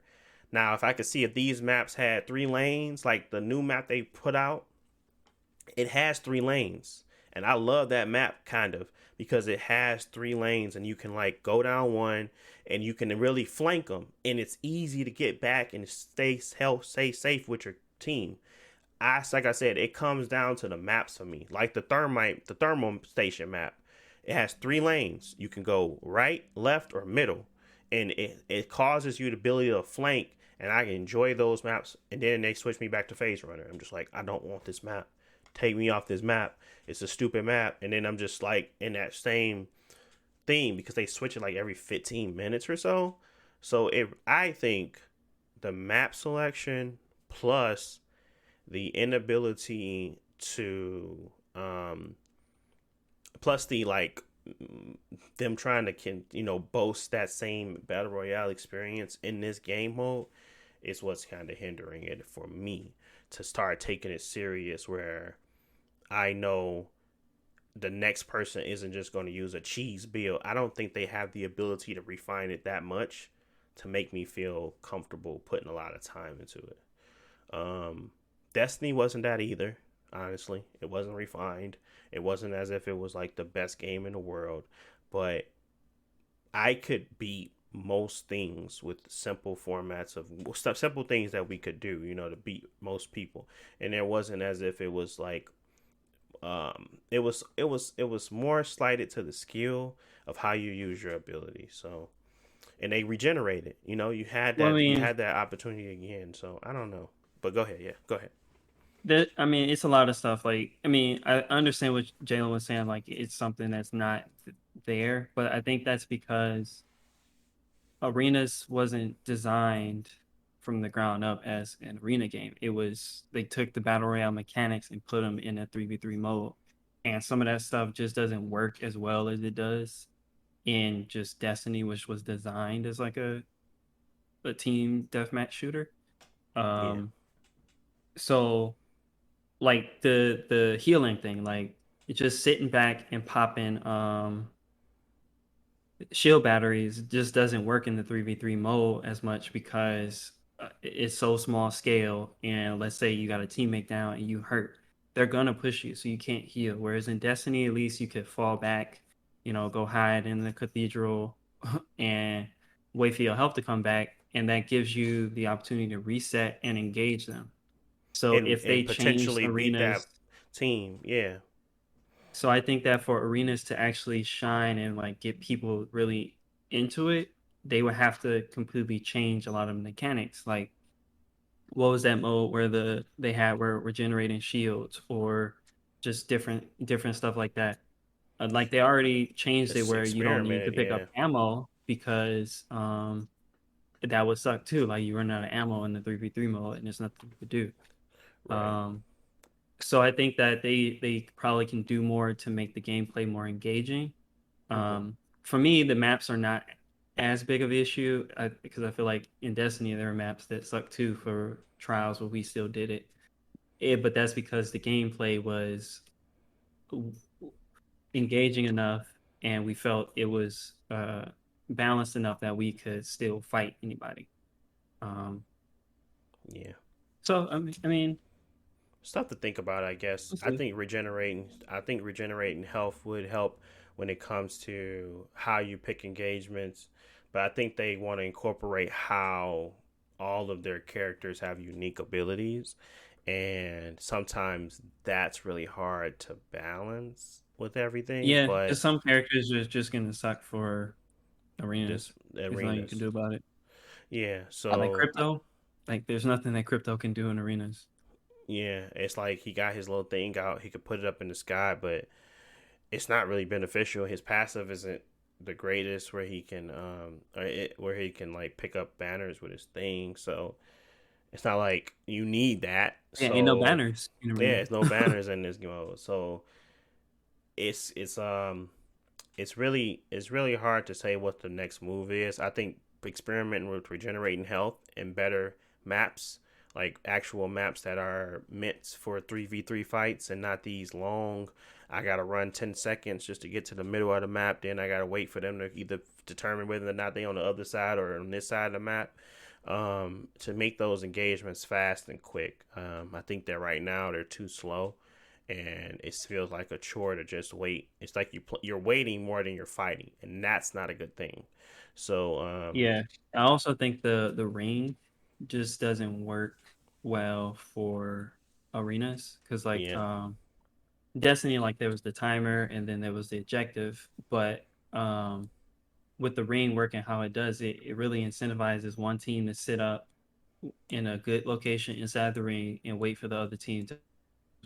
Now, if I could see if these maps had 3 lanes, like the new map they put out, it has 3 lanes, and I love that map kind of because it has 3 lanes, and you can like go down one, and you can really flank them, and it's easy to get back and stay safe with your team. Like I said, it comes down to the maps for me. Like the thermal station map, it has 3 lanes. You can go right, left, or middle, and it causes you the ability to flank. And I enjoy those maps. And then they switch me back to Phase Runner. I'm just like, I don't want this map. Take me off this map. It's a stupid map. And then I'm just like in that same theme because they switch it like every 15 minutes or so. So I think the map selection plus the inability to plus the like them trying to boast that same battle royale experience in this game mode is what's kind of hindering it for me to start taking it serious, where I know the next person isn't just going to use a cheese build. I don't think they have the ability to refine it that much to make me feel comfortable putting a lot of time into it. Um, Destiny wasn't that either. Honestly, it wasn't refined. It wasn't as if it was like the best game in the world, but I could beat most things with simple formats of stuff, simple things that we could do, to beat most people. And it wasn't as if it was like, it was more slighted to the skill of how you use your ability. So, and they regenerated. You had Well, I that, you mean, had that opportunity again. So I don't know, but go ahead. Yeah, go ahead. I mean, it's a lot of stuff. Like, I mean, I understand what Jalen was saying. Like, it's something that's not there, but I think that's because Arenas wasn't designed from the ground up as an arena game. It was they took the battle royale mechanics and put them in a 3v3 mode, and some of that stuff just doesn't work as well as it does in just Destiny, which was designed as like a team deathmatch shooter. Yeah, Um, so like the healing thing, like just sitting back and popping shield batteries just doesn't work in the 3v3 mode as much because it's so small scale, and let's say you got a teammate down and you hurt, they're gonna push you so you can't heal, whereas in Destiny at least you could fall back, go hide in the cathedral and wait for your health to come back, and that gives you the opportunity to reset and engage them. So and if they and changed potentially beat that arenas, team. Yeah, so I think that for arenas to actually shine and like get people really into it, they would have to completely change a lot of mechanics. Like what was that mode where they had where we're generating shields or just different stuff like that. Like they already changed it it's where you don't need to experimented. pick up Yeah, ammo because that would suck too. Like you run out of ammo in the 3v3 mode and there's nothing you could do. right. Um, so I think that they probably can do more to make the gameplay more engaging. Hmm. For me, the maps are not as big of an issue because I feel like in Destiny there are maps that suck too for trials, but we still did it. But that's because the gameplay was engaging enough, and we felt it was balanced enough that we could still fight anybody. Um, Yeah. so I mean, Stuff to think about, I guess. we'll see. I think regenerating health would help when it comes to how you pick engagements, but I think they want to incorporate how all of their characters have unique abilities, and sometimes that's really hard to balance with everything, Yeah, but because some characters are just gonna suck for just arenas. There's nothing you can arenas. do about it. Yeah, Like so crypto, like there's nothing that crypto can do in arenas. yeah, it's like he got his little thing out, he could put it up in the sky, but it's not really beneficial. His passive isn't the greatest where he can where he can like pick up banners with his thing. So it's not like you need that. Yeah, ain't no So banners in yeah, arena. it's no banners in this mode. So it's it's um it's really hard to say what the next move is. I think experimenting with regenerating health and better maps, like actual maps that are meant for 3v3 fights and not these long, I gotta run 10 seconds just to get to the middle of the map, then I gotta wait for them to either determine whether or not they on the other side or on this side of the map. To make those engagements fast and quick. I think that right now they're too slow, and it feels like a chore to just wait. It's like you're waiting more than you're fighting, and that's not a good thing. So Yeah, I also think the ring just doesn't work well for arenas because like yeah, Destiny, like there was the timer and then there was the objective, but with the ring working how it does, it really incentivizes one team to sit up in a good location inside the ring and wait for the other team to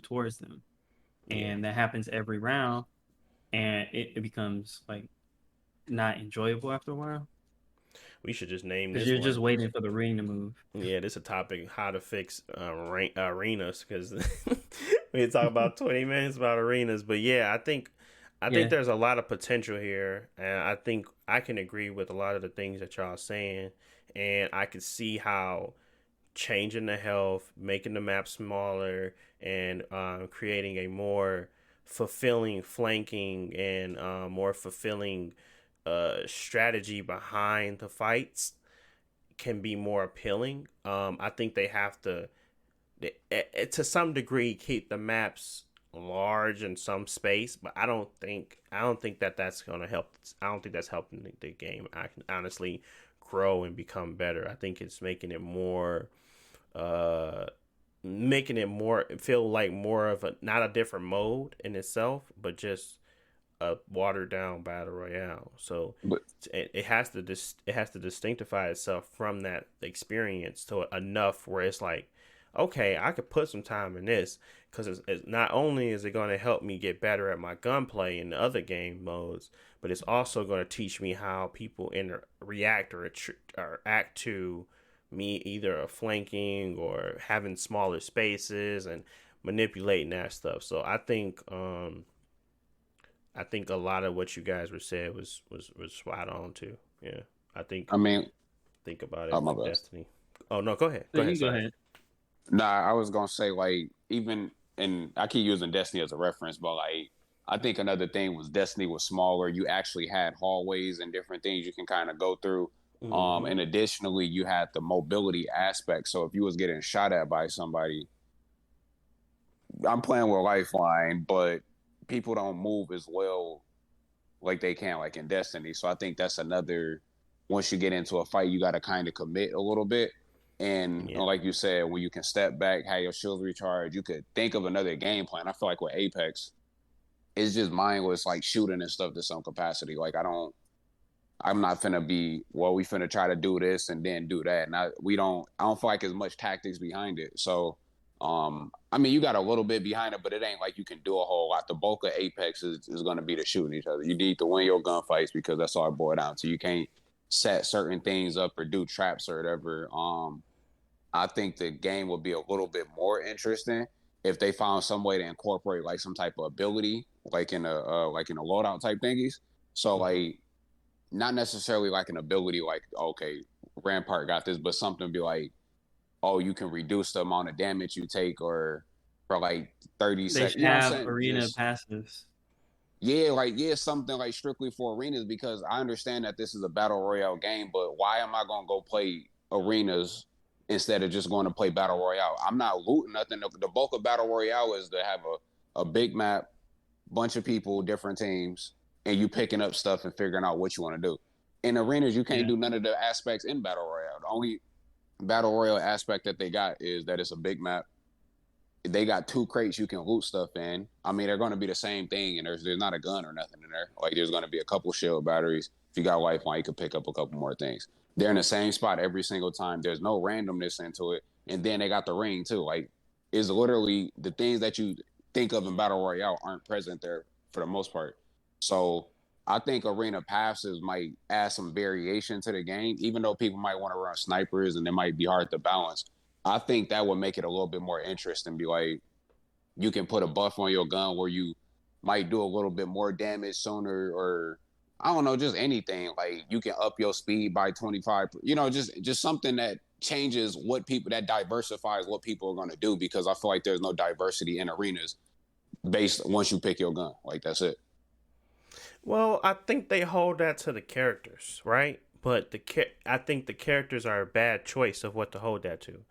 towards them, yeah. and that happens every round, and it becomes like not enjoyable after a while We should just name because this you're just one. waiting for the ring to move. Yeah, this is a topic: how to fix arenas, because we talk about 20 minutes about arenas. But yeah, I think Yeah, there's a lot of potential here, and I think I can agree with a lot of the things that y'all saying, and I can see how changing the health, making the map smaller, and creating a more fulfilling flanking and more fulfilling strategy behind the fights can be more appealing. I think they have to some degree, keep the maps large in some space, but I don't think that's gonna help. I don't think that's helping the game. I can honestly grow and become better. I think it's uh, making it more feel like more of a not a different mode in itself, but just a watered down battle royale. So But it has to it has to distinctify itself from that experience to enough where it's like, okay, I could put some time in this because it's not only is it going to help me get better at my gunplay in the other game modes, but it's also going to teach me how people react or act to me either flanking or having smaller spaces and manipulating that stuff. So I think a lot of what you guys were said was spot on too. Yeah, I think I mean, think about oh it my like bad. Destiny. Oh no, go ahead. So Go ahead. you go Sorry. ahead. Nah, I was gonna say like even and I keep using Destiny as a reference, but like I think another thing was Destiny was smaller. You actually had hallways and different things you can kind of go through. Mm-hmm. And additionally, you had the mobility aspect. So if you was getting shot at by somebody, I'm playing with Lifeline, but people don't move as well like they can like in Destiny. So I think that's another. Once you get into a fight, you got to kind of commit a little bit. And Yeah. like you said, when you can step back, have your shields recharge, you could think of another game plan. I feel like with Apex, it's just mindless like shooting and stuff to some capacity. Like I'm not finna be, well, we finna try to do this and then do that. And I don't feel like there's much tactics behind it. So, I mean, you got a little bit behind it, but it ain't like you can do a whole lot. The bulk of Apex is going to be the shooting each other. You need to win your gunfights because that's all it boils down to. You can't set certain things up or do traps or whatever. I think the game would be a little bit more interesting if they found some way to incorporate like some type of ability, like in a loadout type thingies. So Mm-hmm. like not necessarily like an ability like okay, Rampart got this, but something to be like, oh, you can reduce the amount of damage you take or for like 30 They seconds. should You know what I'm have saying? arena Just passives. yeah, something like strictly for arenas because I understand that this is a battle royale game, but why am I gonna go play arenas instead of just going to play battle royale? I'm not looting nothing. The bulk of battle royale is to have a big map, bunch of people, different teams, and you picking up stuff and figuring out what you want to do. In arenas, you can't Yeah. do none of the aspects in battle royale. The only battle royale aspect that they got is that it's a big map. They got two crates you can loot stuff in. I mean, they're going to be the same thing, and there's not a gun or nothing in there. Like there's going to be a couple shield batteries. If you got Lifeline, you can pick up a couple more things. They're in the same spot every single time. There's no randomness into it, and then they got the ring too. Like it's literally the things that you think of in battle royale aren't present there for the most part. So I think arena passes might add some variation to the game, even though people might want to run snipers and it might be hard to balance. I think that would make it a little bit more interesting. Be like, you can put a buff on your gun where you might do a little bit more damage sooner, or I don't know, just anything. Like you can up your speed by 25. You know, just something that changes what people that diversifies what people are going to do. Because I feel like there's no diversity in arenas based once you pick your gun. Like that's it. Well, I think they hold that to the characters, right? But I think the characters are a bad choice of what to hold that to.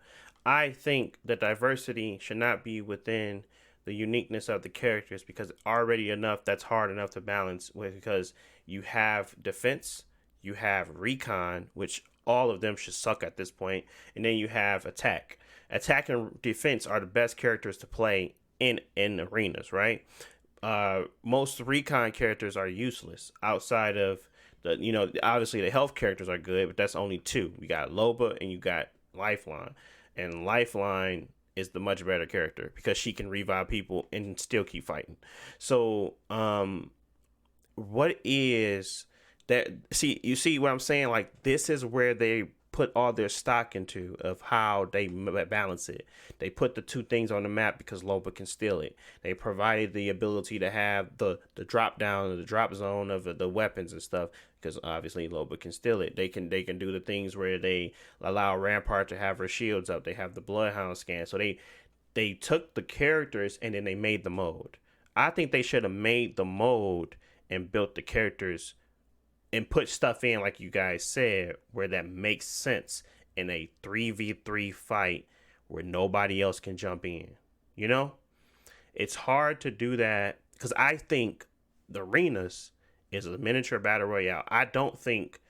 I think the diversity should not be within the uniqueness of the characters because already enough that's hard enough to balance with because you have defense, you have recon, which all of them should suck at this point, and then you have attack. Attack and defense are the best characters to play in arenas, right? Most recon characters are useless outside of obviously the health characters are good, but that's only two. You got Loba and you got Lifeline, and Lifeline is the much better character because she can revive people and still keep fighting. So, what is that? See, you see what I'm saying? Like this is where they put all their stock into of how they balance it. They put the two things on the map because Loba can steal it. They provided the ability to have the drop down, the drop zone of the weapons and stuff because obviously Loba can steal it. They can do the things where they allow Rampart to have her shields up. They have the Bloodhound scan. So they took the characters and then they made the mode. I think they should have made the mode and built the characters and put stuff in, like you guys said, where that makes sense in a 3v3 fight where nobody else can jump in. You know? It's hard to do that because I think the arenas is a miniature battle royale. I think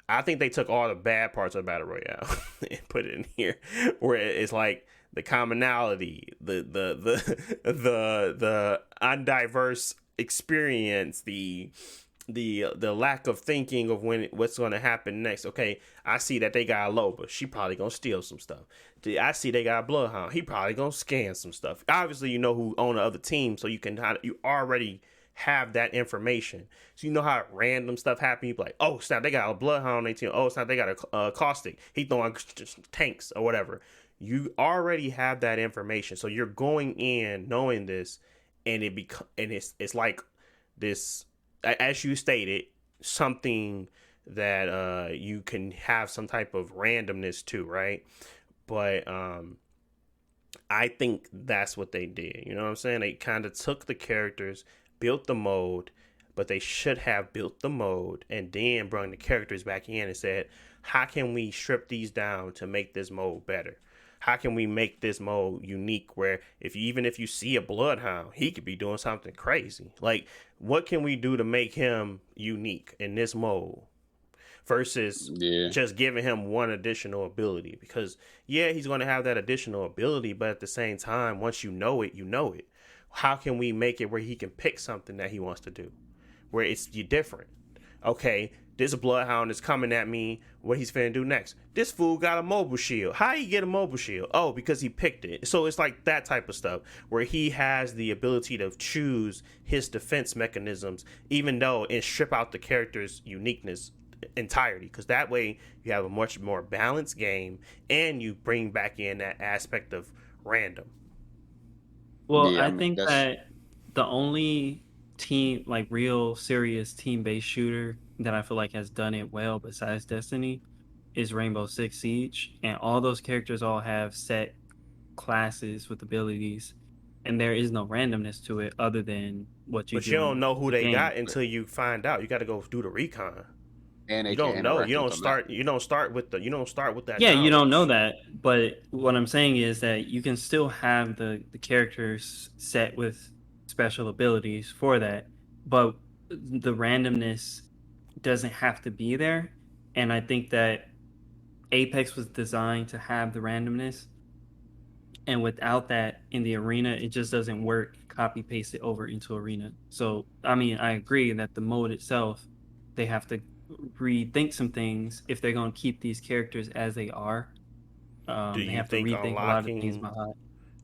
they took all the bad parts of battle royale and put it in here, where it's like the commonality, the undiverse experience, the lack of thinking of what's going to happen next. Okay, I see that they got a Loba. She probably gonna steal some stuff. I see they got a Bloodhound. He probably gonna scan some stuff. Obviously, you know who on the other team, so you already have that information. So you know how random stuff happen. You be like, oh snap, they got a Bloodhound on their team. Oh snap, they got a Caustic. He throwing tanks or whatever. You already have that information, so you're going in knowing this, and it's like this, as you stated, something that you can have some type of randomness to, right? But I think that's what they did. You know what I'm saying? They kind of took the characters, built the mode, but they should have built the mode and then brought the characters back in and said, how can we strip these down to make this mode better? How can we make this mode unique where even if you see a Bloodhound, he could be doing something crazy? Like, what can we do to make him unique in this mode versus just giving him one additional ability? Because, yeah, he's going to have that additional ability, but at the same time, once you know it, you know it. How can we make it where he can pick something that he wants to do, where it's different? Okay, this Bloodhound is coming at me. What he's finna do next? This fool got a mobile shield. How he get a mobile shield? Oh, because he picked it. So it's like that type of stuff where he has the ability to choose his defense mechanisms, even though and strip out the character's uniqueness entirety. Because that way you have a much more balanced game and you bring back in that aspect of random. Well, I think that the only team, like real serious team-based shooter that I feel like has done it well besides Destiny is Rainbow Six Siege, and all those characters all have set classes with abilities, and there is no randomness to it other than what you. But you don't know who they got until you find out. You got to go do the recon. And you don't know. You don't start with that. Yeah, knowledge. You don't know that. But what I'm saying is that you can still have the characters set with special abilities for that, but the randomness doesn't have to be there. And I think that Apex was designed to have the randomness, and without that in the arena, it just doesn't work. Copy paste it over into arena. So I mean, I agree that the mode itself, they have to rethink some things if they're going to keep these characters as they are. Do you think unlocking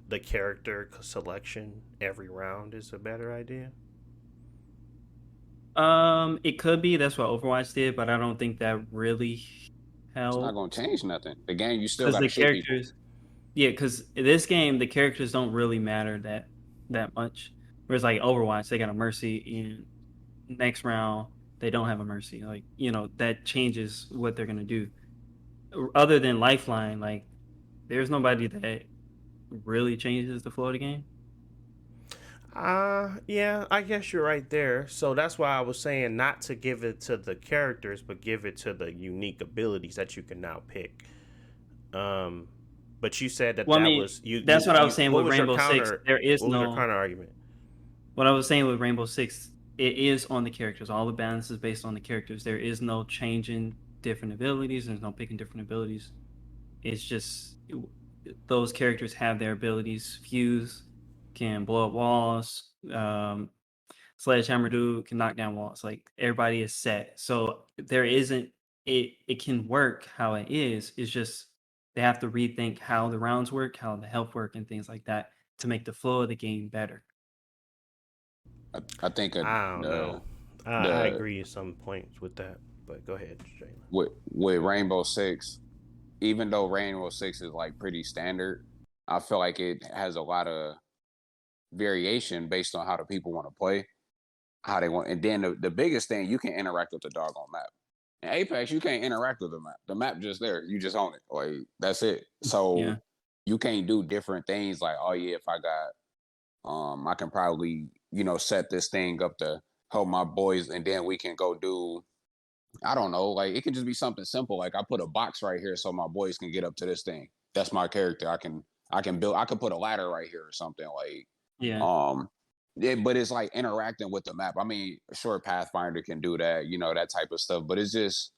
the character selection every round is a better idea? It could be. That's what Overwatch did, but I don't think that really helped. It's not going to change nothing. The game, you still got to shoot characters. People. Yeah, because this game, the characters don't really matter that much. Whereas like Overwatch, they got a Mercy in next round. They don't have a Mercy. Like, that changes what they're going to do. Other than Lifeline, like, there's nobody that really changes the flow of the game. Yeah, I guess you're right there. So that's why I was saying not to give it to the characters, but give it to the unique abilities that you can now pick. But you said that was you. That's what I was saying with Rainbow Six. There is no counter argument. What I was saying with Rainbow Six, it is on the characters. All the balance is based on the characters. There is no changing different abilities. There's no picking different abilities. It's just those characters have their abilities. Fuse can blow up walls. Sledgehammer dude can knock down walls. Like, everybody is set. So there isn't it can work how it is. It's just they have to rethink how the rounds work, how the health work, and things like that to make the flow of the game better. I think I don't know. I agree at some points with that, but go ahead, Jalen. With Rainbow Six, even though Rainbow Six is like pretty standard, I feel like it has a lot of variation based on how the people want to play, how they want. And then the biggest thing, you can interact with the doggone map. In Apex, you can't interact with the map. The map just there. You just own it. Like, that's it. So you can't do different things like, oh yeah, if I got I can probably set this thing up to help my boys, and then we can go do. I don't know, like it can just be something simple. Like I put a box right here so my boys can get up to this thing. That's my character. I can build. I could put a ladder right here or something like. Yeah. Yeah, but it's like interacting with the map. I mean, sure, Pathfinder can do that, that type of stuff. But it's just,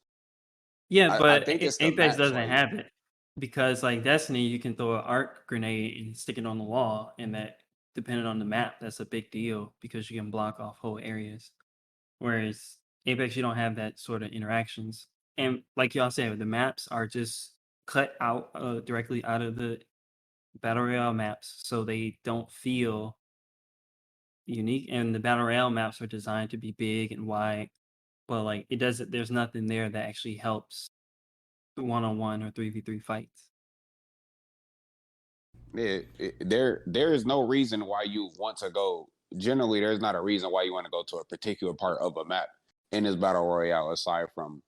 Yeah, I but think it's the Apex maps. doesn't Like, have it because like Destiny, you can throw an arc grenade and stick it on the wall, and that depending on the map, that's a big deal because you can block off whole areas. Whereas Apex, you don't have that sort of interactions, and like y'all said, the maps are just cut out directly out of the battle royale maps, so they don't feel unique. And the battle royale maps are designed to be big and wide, but like it doesn't. There's nothing there that actually helps one-on-one or 3v3 fights. there is no reason why you want to go. Generally, there's not a reason why you want to go to a particular part of a map in this battle royale aside from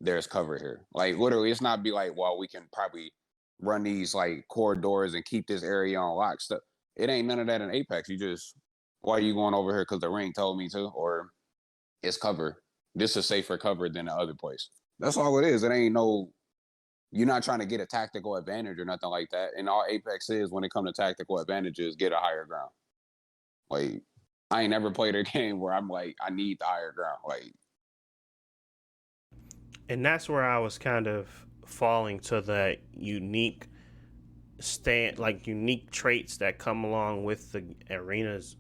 there's cover here. Like literally, it's not be like, well, we can probably run these like corridors and keep this area on lock. Stuff. It ain't none of that in Apex. You just why are you going over here because the ring told me to, or it's cover. This is safer cover than the other place. That's all it is. It ain't no. You're not trying to get a tactical advantage or nothing like that. And all Apex is when it comes to tactical advantages, get a higher ground. Like I ain't never played a game where I'm like, I need the higher ground. Like, And that's where I was kind of falling to the unique traits that come along with the arena's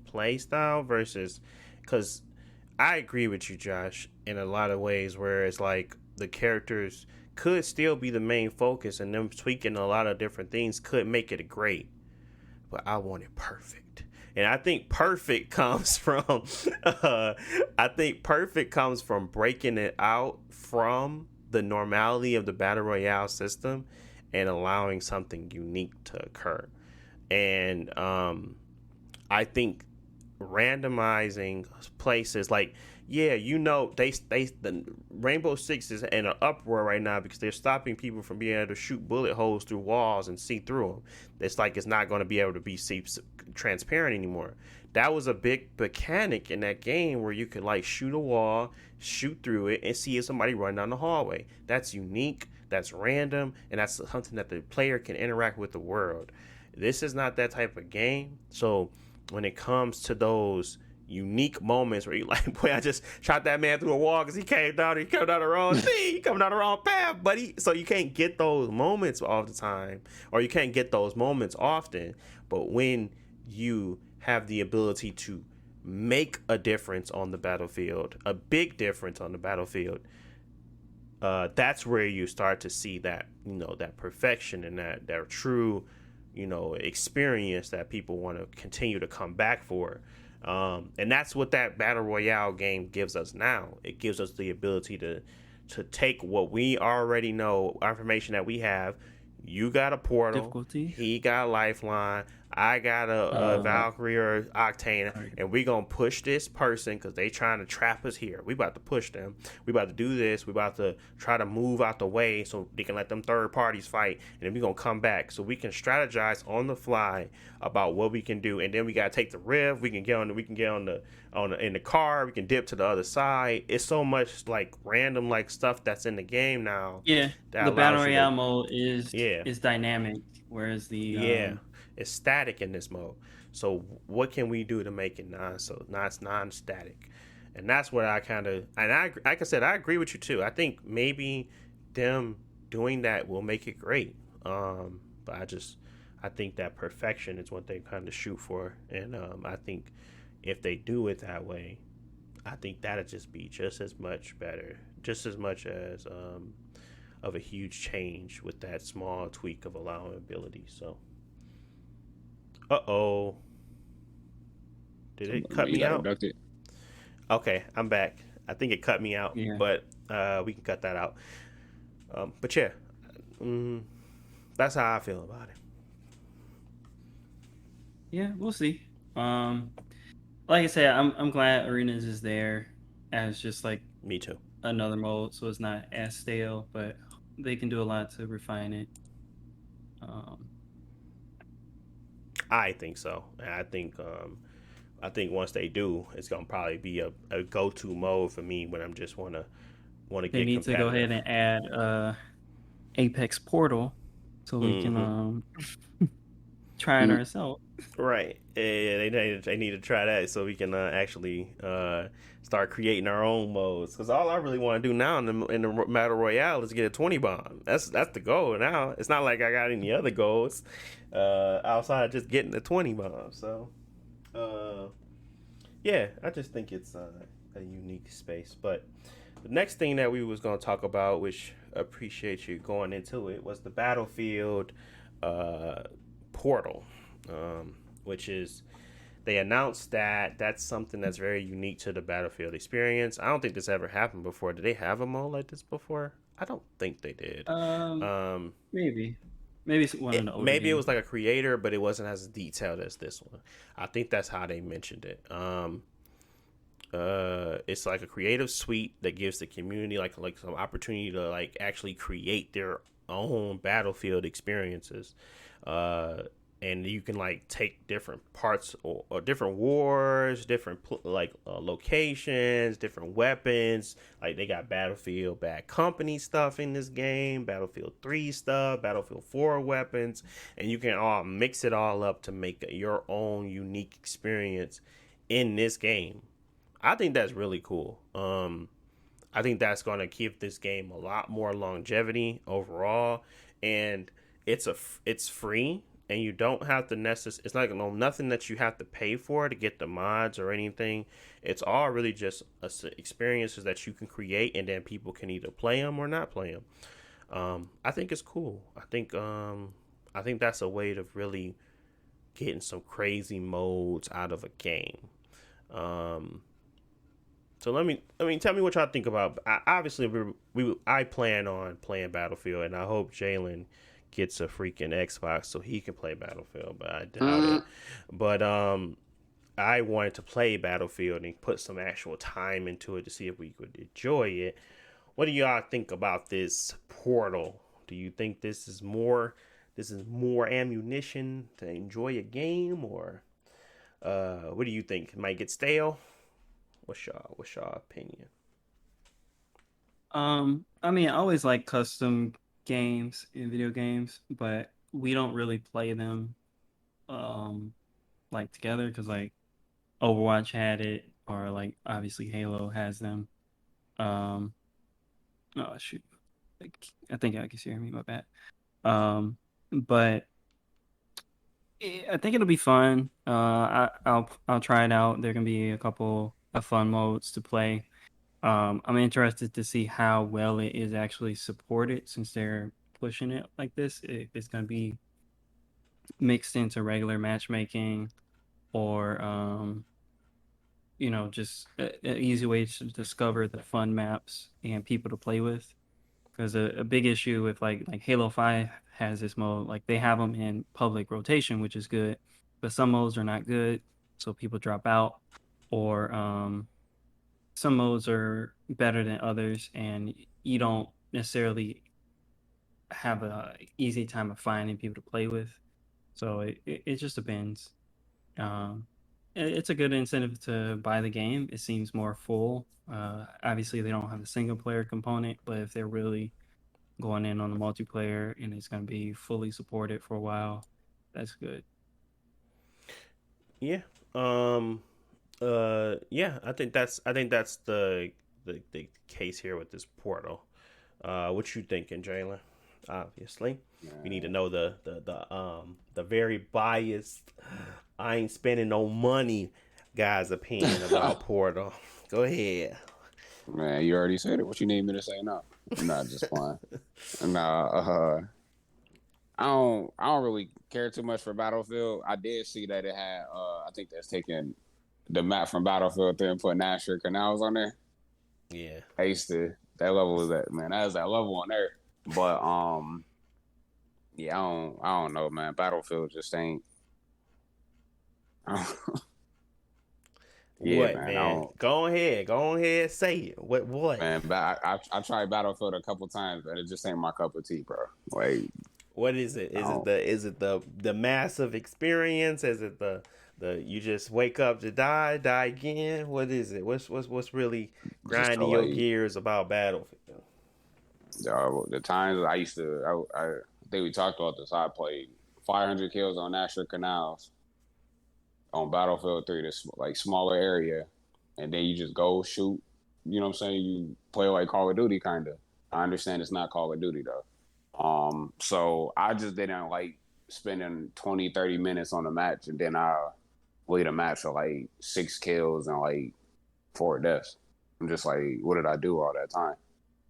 play style versus, because I agree with you, Josh, in a lot of ways where it's like the characters could still be the main focus and them tweaking a lot of different things could make it great, but I want it perfect. And I think perfect comes from breaking it out from the normality of the battle royale system and allowing something unique to occur. And I think randomizing places like, yeah, the Rainbow Six is in an uproar right now because they're stopping people from being able to shoot bullet holes through walls and see through them. It's like it's not going to be able to be transparent anymore. That was a big mechanic in that game where you could like shoot a wall, shoot through it, and see if somebody run down the hallway. That's unique, that's random, and that's something that the player can interact with the world. This is not that type of game. So when it comes to those unique moments where you like, boy, I just shot that man through a wall because he came down the wrong thing, he coming down the wrong path, buddy. So you can't get those moments all the time, or you can't get those moments often. But when you have the ability to make a difference on the battlefield, a big difference on the battlefield, that's where you start to see that, that perfection and that true, experience that people want to continue to come back for. And that's what that battle royale game gives us now. It gives us the ability to take what we already know, information that we have. You got a portal. Difficulty. He got a lifeline. I got a Valkyrie or Octane, and we gonna push this person because they trying to trap us here. We about to push them. We about to do this. We about to try to move out the way so they can let them third parties fight, and then we gonna come back so we can strategize on the fly about what we can do. And then we gotta take the rift. We can get on in the car. We can dip to the other side. It's so much like random like stuff that's in the game now. Yeah, the battle royale mode is dynamic, whereas the it's static in this mode. So what can we do to make it non-static? And that's what I kind of, and like I said, I agree with you too. I think maybe them doing that will make it great. But I think that perfection is what they kind of shoot for. And I think if they do it that way, I think that'll just be just as much better, just as much as of a huge change with that small tweak of allowing ability. So. Uh-oh. Did it cut me out? Okay, I'm back. I think it cut me out, but we can cut that out. But yeah, that's how I feel about it. Yeah, we'll see. Like I said, I'm glad Arenas is there as just like me too. Another mode, so it's not as stale, but they can do a lot to refine it. I think so. I think I think once they do, it's gonna probably be a go-to mode for me when I'm just wanna They get need to go competitive. ahead and add Apex Portal so we can Hmm. try it Mm, ourselves. Right. Yeah, they need to try that so we can actually start creating our own modes. Because all I really want to do now in the Battle Royale is get a 20 bomb. That's the goal now. It's not like I got any other goals outside of just getting the 20 bomb. So, uh, yeah, I just think it's a unique space. But the next thing that we was going to talk about, which appreciate you going into it, was the Battlefield uh, portal, which is they announced that that's something that's very unique to the Battlefield experience. I don't think this ever happened before. Did they have a mode like this before? I don't think they did. Um, Um, maybe, maybe it's one of the older Maybe it games. was like a creator, but it wasn't as detailed as this one. I think that's how they mentioned it. It's like a creative suite that gives the community like some opportunity to like actually create their own Battlefield experiences. Uh, and you can like take different parts or different wars, different locations, different weapons. Like they got Battlefield Bad Company stuff in this game, Battlefield 3 stuff, Battlefield 4 weapons, and you can all mix it all up to make your own unique experience in this game. I think that's really cool. I think that's going to give this game a lot more longevity overall, and it's free, and you don't have to necessarily. It's like nothing that you have to pay for to get the mods or anything. It's all really just experiences that you can create, and then people can either play them or not play them. I think it's cool. I think that's a way of really getting some crazy modes out of a game. Um, so tell me what y'all think about. Obviously, I plan on playing Battlefield, and I hope Jalen gets a freaking Xbox so he can play Battlefield, but I doubt it. mm. But I wanted to play Battlefield and put some actual time into it to see if we could enjoy it. What do y'all think about this portal? Do you think this is more ammunition to enjoy a game, or what do you think? It might get stale. What's y'all opinion? I mean, I always like custom games in video games, but we don't really play them um like together because like Overwatch had it, or like obviously Halo has them. Um, oh shoot, I think I can hear me. My bad. But I think it'll be fun. I'll try it out. There can be a couple of fun modes to play. I'm interested to see how well it is actually supported since they're pushing it like this. If it's going to be mixed into regular matchmaking, or just an easy way to discover the fun maps and people to play with. Because a big issue with like Halo 5 has this mode, like they have them in public rotation, which is good, but some modes are not good, so people drop out, or some modes are better than others, and you don't necessarily have a easy time of finding people to play with. So it just depends. Um, it's a good incentive to buy the game. It seems more full. Obviously, they don't have a single player component, but if they're really going in on the multiplayer and it's going to be fully supported for a while, that's good. Yeah. Um. Yeah. I think that's the case here with this portal. What you thinking, Jalen? Obviously, we need to Man, know the very biased. I ain't spending no money, guy's opinion about Portal. Go ahead. man, you already said it. What you need me to say now? Not just fine. Nah, I don't really care too much for Battlefield. I did see that it had I think that's taking the map from Battlefield 3 and putting Asher Canals on there. Yeah. I used to that level was that man, that was that level on there. But yeah, I don't know, man. Battlefield just ain't yeah, What, man. I man? don't Go ahead, say it. What? man, I tried Battlefield a couple times, but it just ain't my cup of tea, bro. Like What is it? I don't Is it the massive experience? Is it the You just wake up to die again. What is it? What's really Just to grinding your like, gears about Battlefield? the times I used to, I think we talked about this. I played 500 kills on National Canals on Battlefield 3, this like smaller area, and then you just go shoot. You know what I'm saying? You play like Call of Duty, kind of. I understand it's not Call of Duty though. So I just didn't like spending 20, 30 minutes on a match, and then I lead a match for like 6 kills and like 4 deaths. I'm just like, what did I do all that time?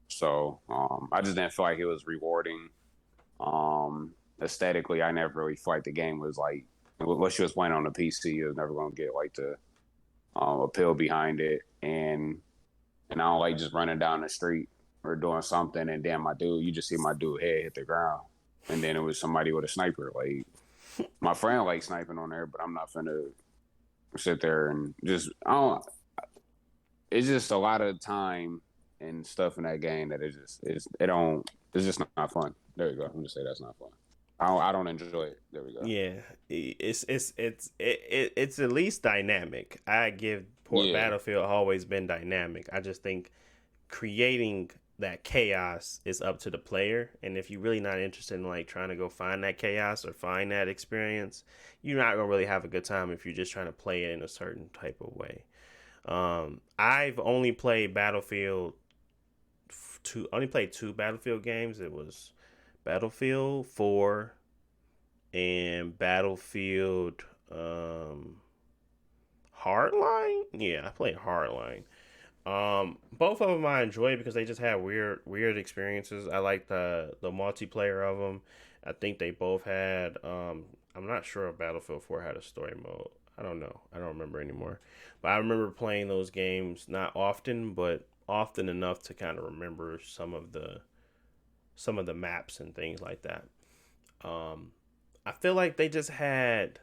So I just didn't feel like it was rewarding. Aesthetically, I never really felt like the game was like, unless you was playing on the PC, you was never gonna get like the appeal behind it. And I don't like just running down the street or doing something, and then you just see my dude head hit the ground, and then it was somebody with a sniper. Like my friend likes sniping on there, but I'm not finna sit there and just I don't. It's just a lot of time and stuff in that game that it's just not fun. There you go. I'm just say that's not fun. I don't enjoy it. There we go. Yeah, it's at least dynamic. I give Yeah. Battlefield always been dynamic. I just think creating that chaos is up to the player, and if you're really not interested in like trying to go find that chaos or find that experience, you're not gonna really have a good time if you're just trying to play it in a certain type of way. I've only played only played two Battlefield games. It was Battlefield 4 and Battlefield Hardline. Yeah, I played Hardline. Both of them I enjoy because they just had weird experiences. I like the multiplayer of them. I think they both had. I'm not sure if Battlefield 4 had a story mode. I don't know. I don't remember anymore. But I remember playing those games not often, but often enough to kind of remember some of the maps and things like that. I feel like they just had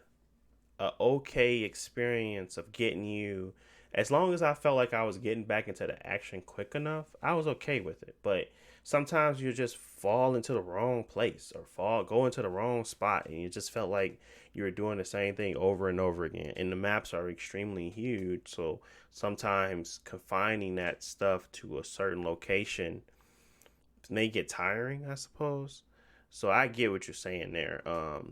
a okay experience of getting you. As long as I felt like I was getting back into the action quick enough, I was okay with it. But sometimes you just fall into the wrong place or go into the wrong spot, and you just felt like you were doing the same thing over and over again. And the maps are extremely huge, so sometimes confining that stuff to a certain location may get tiring, I suppose. So I get what you're saying there.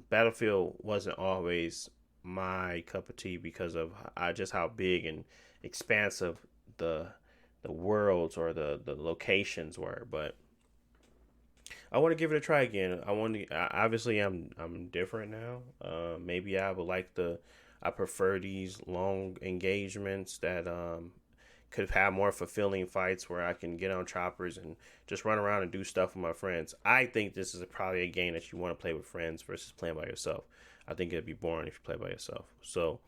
Battlefield wasn't always my cup of tea because of just how big and expansive the worlds or the locations were. But I want to give it a try again. Obviously I'm different now. Maybe I prefer these long engagements that could have had more fulfilling fights where I can get on choppers and just run around and do stuff with my friends. I think this is probably a game that you want to play with friends versus playing by yourself. I think it'd be boring if you play by yourself. So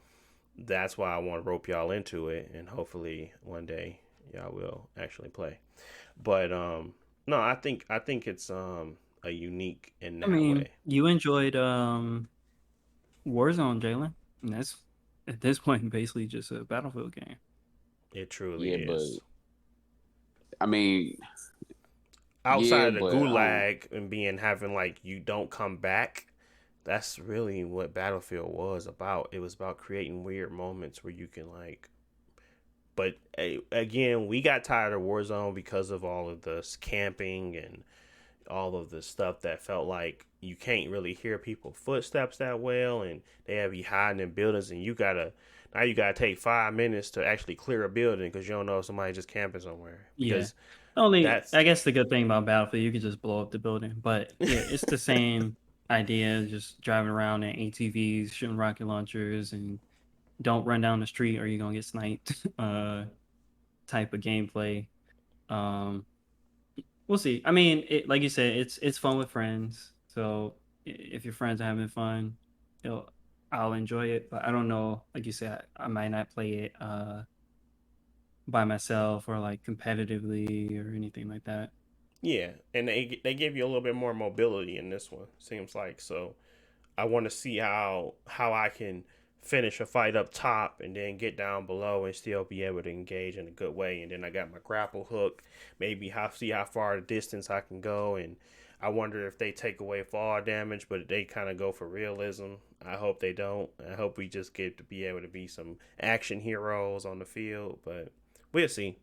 that's why I want to rope y'all into it, and hopefully one day y'all will actually play. But no, I think it's a unique in I that mean, way. you enjoyed Warzone, Jalen. And that's at this point basically just a Battlefield game. It truly Yeah, but is. I mean, Outside yeah, of the but I don't. gulag and having like you don't come back, that's really what Battlefield was about. It was about creating weird moments where you can like. But again, we got tired of Warzone because of all of the camping and all of the stuff that felt like you can't really hear people's footsteps that well, and they have you hiding in buildings, and you gotta take 5 minutes to actually clear a building because you don't know if somebody just camping somewhere. Yeah. Because Only, that's I guess the good thing about Battlefield, you can just blow up the building. But yeah, it's the same idea, just driving around in ATVs, shooting rocket launchers, and don't run down the street or you're gonna get sniped. Type of gameplay. Um, we'll see. I mean, like you said, it's fun with friends. So if your friends are having fun, I'll enjoy it. But I don't know. Like you said, I might not play it by myself or like competitively or anything like that. yeah, and they give you a little bit more mobility in this one. Seems like so. I want to see how I can finish a fight up top and then get down below and still be able to engage in a good way. And then I got my grapple hook. Maybe see how far the distance I can go, and I wonder if they take away fall damage, but they kind of go for realism. I hope they don't. I hope we just get to be able to be some action heroes on the field, but we'll see.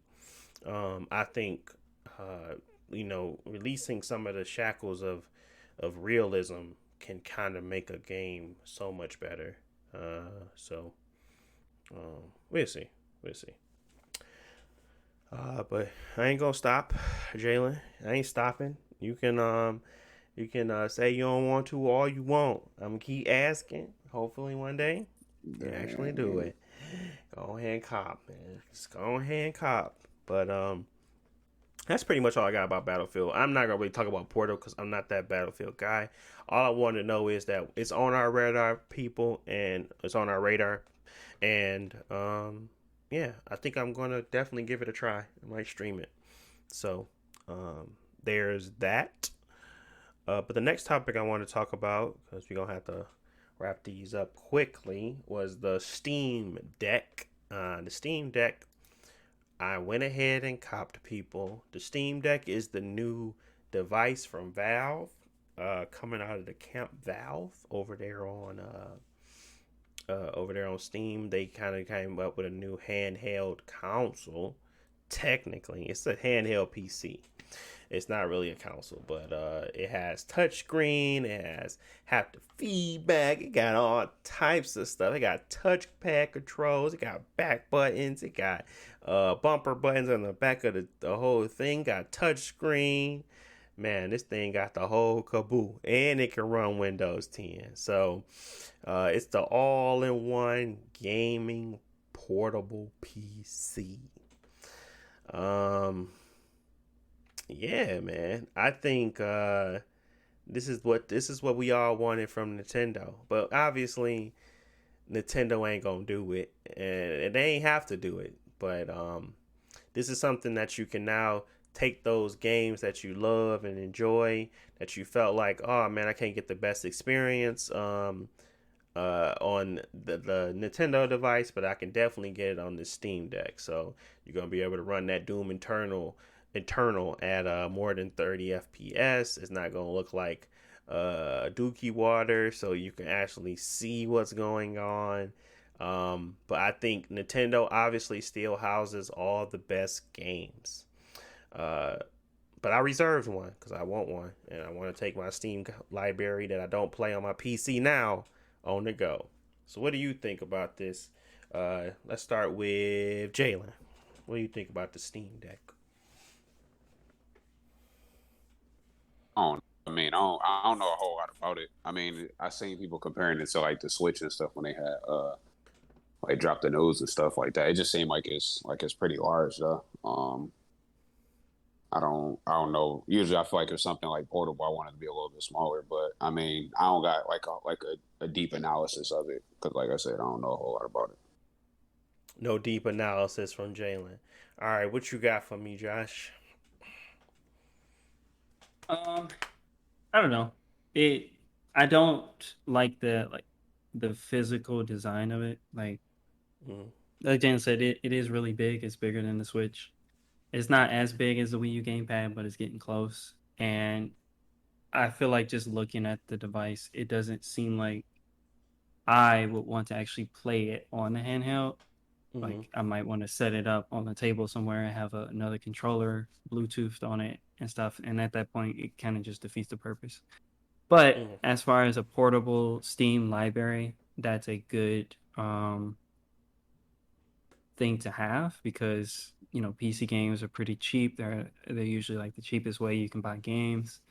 I think, uh, releasing some of the shackles of realism can kind of make a game so much better. So we'll see. We'll see. But I ain't gonna stop, Jalen. I ain't stopping. You can say you don't want to all you want. I'm gonna keep asking. Hopefully one day you actually do it. Go ahead and cop, man. Just go ahead and cop. But that's pretty much all I got about Battlefield. I'm not gonna really talk about Portal because I'm not that Battlefield guy. All I want to know is that it's on our radar, people, and it's on our radar. And yeah, I think I'm gonna definitely give it a try. I might stream it. So there's that. But the next topic I want to talk about, because we're gonna have to wrap these up quickly, was the Steam Deck. The Steam Deck, I went ahead and copped, people. The Steam Deck is the new device from Valve, coming out of the Camp Valve over there on Steam. They kind of came up with a new handheld console. Technically, it's a handheld PC. It's not really a console, but it has touchscreen. It has haptic feedback. It got all types of stuff. It got touchpad controls. It got back buttons. It got bumper buttons on the back of the whole thing. Got touchscreen. Man, this thing got the whole caboodle, and it can run Windows 10. So it's the all-in-one gaming portable PC. Yeah, man. I think this is what we all wanted from Nintendo. But obviously Nintendo ain't gonna do it, and they ain't have to do it. But this is something that you can now take those games that you love and enjoy, that you felt like, oh man, I can't get the best experience on the Nintendo device, but I can definitely get it on the Steam Deck. So you're gonna be able to run that Doom Eternal at more than 30 FPS. It's not gonna look like Dookie Water, so you can actually see what's going on. But I think Nintendo obviously still houses all the best games. But I reserved one because I want one, and I want to take my Steam library that I don't play on my PC now on the go. So what do you think about this? Let's start with Jalen. What do you think about the Steam Deck? I don't know a whole lot about it. I mean, I seen people comparing it to like the Switch and stuff when they had like dropped the nose and stuff like that. It just seemed like it's pretty large though. I don't know. Usually, I feel like it's something like portable. I want it to be a little bit smaller, but I mean, I don't got like a deep analysis of it because, like I said, I don't know a whole lot about it. No deep analysis from Jalen. All right, what you got for me, Josh? I don't know. It. I don't like the physical design of it. Like Jan said, it is really big. It's bigger than the Switch. It's not as big as the Wii U gamepad, but it's getting close. And I feel like just looking at the device, it doesn't seem like I would want to actually play it on the handheld. Like I might want to set it up on the table somewhere and have another controller Bluetoothed on it and stuff. And at that point, it kind of just defeats the purpose. But as far as a portable Steam library, that's a good thing to have because PC games are pretty cheap. They're usually like the cheapest way you can buy games.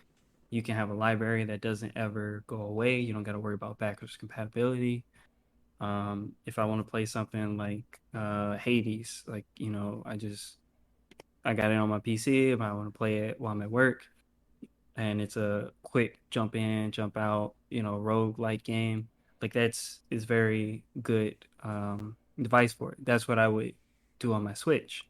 You can have a library that doesn't ever go away. You don't got to worry about backwards compatibility. If I want to play something like Hades, like I got it on my PC. If I want to play it while I'm at work, and it's a quick jump in, jump out, rogue-like game. Like is very good device for it. That's what I would do on my Switch.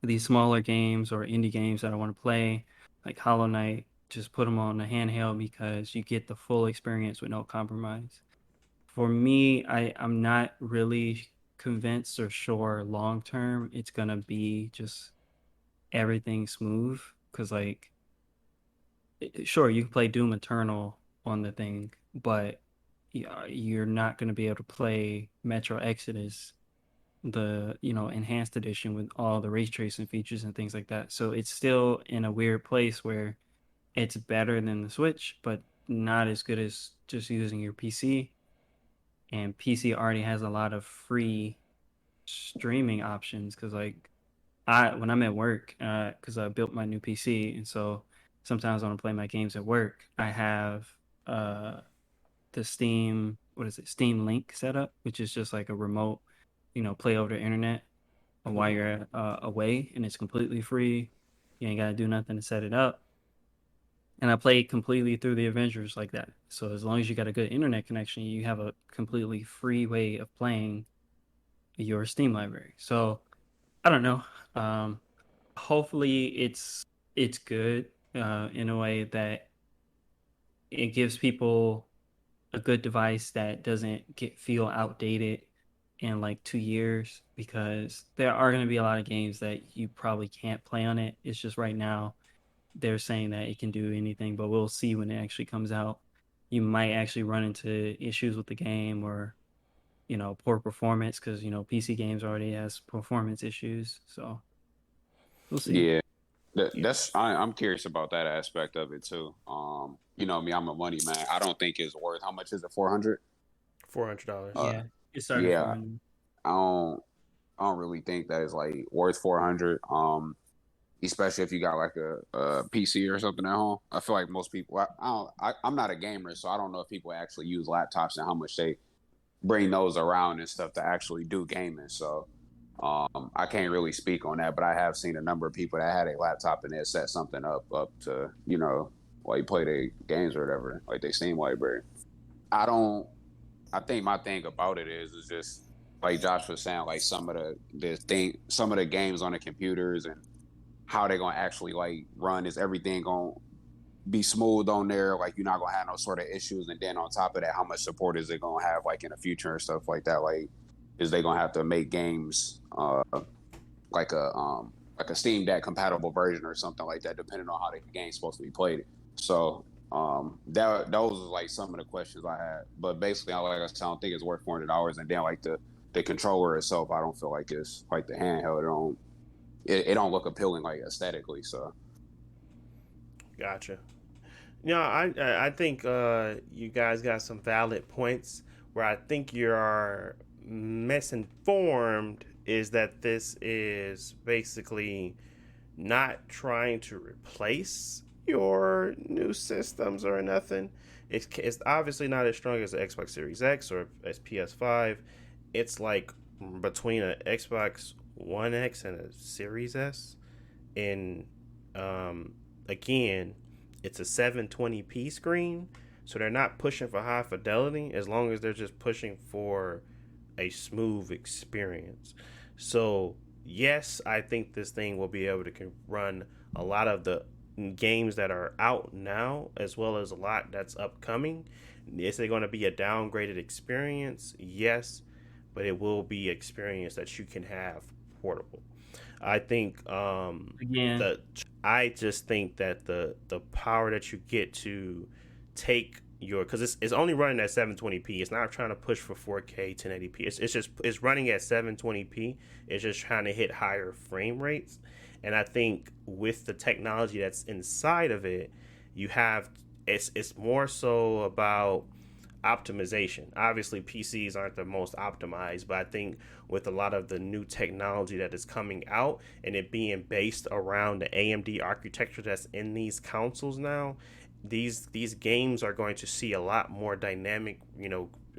These smaller games or indie games that I want to play, like Hollow Knight, just put them on the handheld because you get the full experience with no compromise. For me, I'm not really convinced or sure long term it's gonna be just everything smooth because like sure, you can play Doom Eternal on the thing, but you're not going to be able to play Metro Exodus, the enhanced edition with all the ray tracing features and things like that. So it's still in a weird place where it's better than the Switch, but not as good as just using your PC. And PC already has a lot of free streaming options because like I when I'm at work, because I built my new PC, and so sometimes when I play my games at work, I have uh the Steam, what is it, Steam Link set up, which is just like a remote, play over the internet while you're away, and it's completely free. You ain't gotta do nothing to set it up. And I played completely through the Avengers like that. So as long as you got a good internet connection, you have a completely free way of playing your Steam library. So I don't know. Um, Hopefully it's good in a way that it gives people a good device that doesn't feel outdated in like 2 years, because there are going to be a lot of games that you probably can't play on it. It's just right now they're saying that it can do anything, but we'll see when it actually comes out. You might actually run into issues with the game, or poor performance, because PC games already has performance issues. So we'll see. Yeah, Yeah, I'm curious about that aspect of it too. You know me, I'm a money man. I don't think it's worth. How much is it? 400. $400. Uh, Yeah, it started yeah, 400. I don't. I don't really think that is like worth 400. Especially if you got like a PC or something at home. I feel like most people. I don't. I'm not a gamer, so I don't know if people actually use laptops and how much they bring those around and stuff to actually do gaming. So I can't really speak on that, but I have seen a number of people that had a laptop and they set something up to like play their games or whatever, like they Steam library. I don't. I think my thing about it is just like Josh was saying, like some of the games on the computers and how they're gonna actually like run. Is everything gonna be smooth on there? Like you're not gonna have no sort of issues, and then on top of that, how much support is it gonna have like in the future and stuff like that? Like, is they gonna have to make games like a Steam Deck compatible version or something like that, depending on how the game's supposed to be played. So that those are like some of the questions I had. But basically, like I said, I don't think it's worth $400. And then like the controller itself, I don't feel like it's like the handheld. It don't look appealing like aesthetically. So Gotcha. Yeah, I think you guys got some valid points. Where I think you're misinformed is that this is basically not trying to replace your new systems or nothing. It's obviously not as strong as the Xbox Series X or as PS5. It's like between an Xbox One X and a Series S. And um, again, it's a 720p screen, so they're not pushing for high fidelity as long as they're just pushing for a smooth experience. So yes, I think this thing will be able to run a lot of the games that are out now, as well as a lot that's upcoming. Is it going to be a downgraded experience? Yes, but it will be experience that you can have portable. I think Again, the I just think that the power that you get to take your, because it's only running at 720p. It's not trying to push for 4K 1080p. It's just it's running at 720p. It's just trying to hit higher frame rates. And I think with the technology that's inside of it, you have it's more so about optimization. Obviously, PCs aren't the most optimized, but I think with a lot of the new technology that is coming out and it being based around the AMD architecture that's in these consoles now, these games are going to see a lot more dynamic,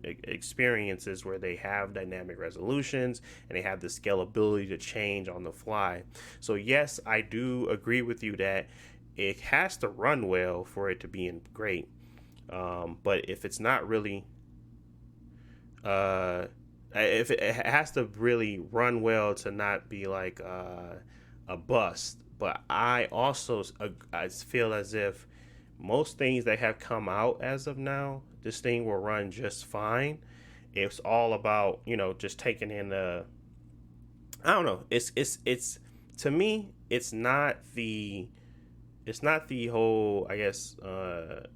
experiences where they have dynamic resolutions and they have the scalability to change on the fly. So yes, I do agree with you that it has to run well for it to be great. But if it's not really, uh, if it has to really run well to not be like a bust. But I also I feel as if most things that have come out as of now, this thing will run just fine. It's all about just taking in the. I don't know. It's to me, it's not the it's not the whole, I guess the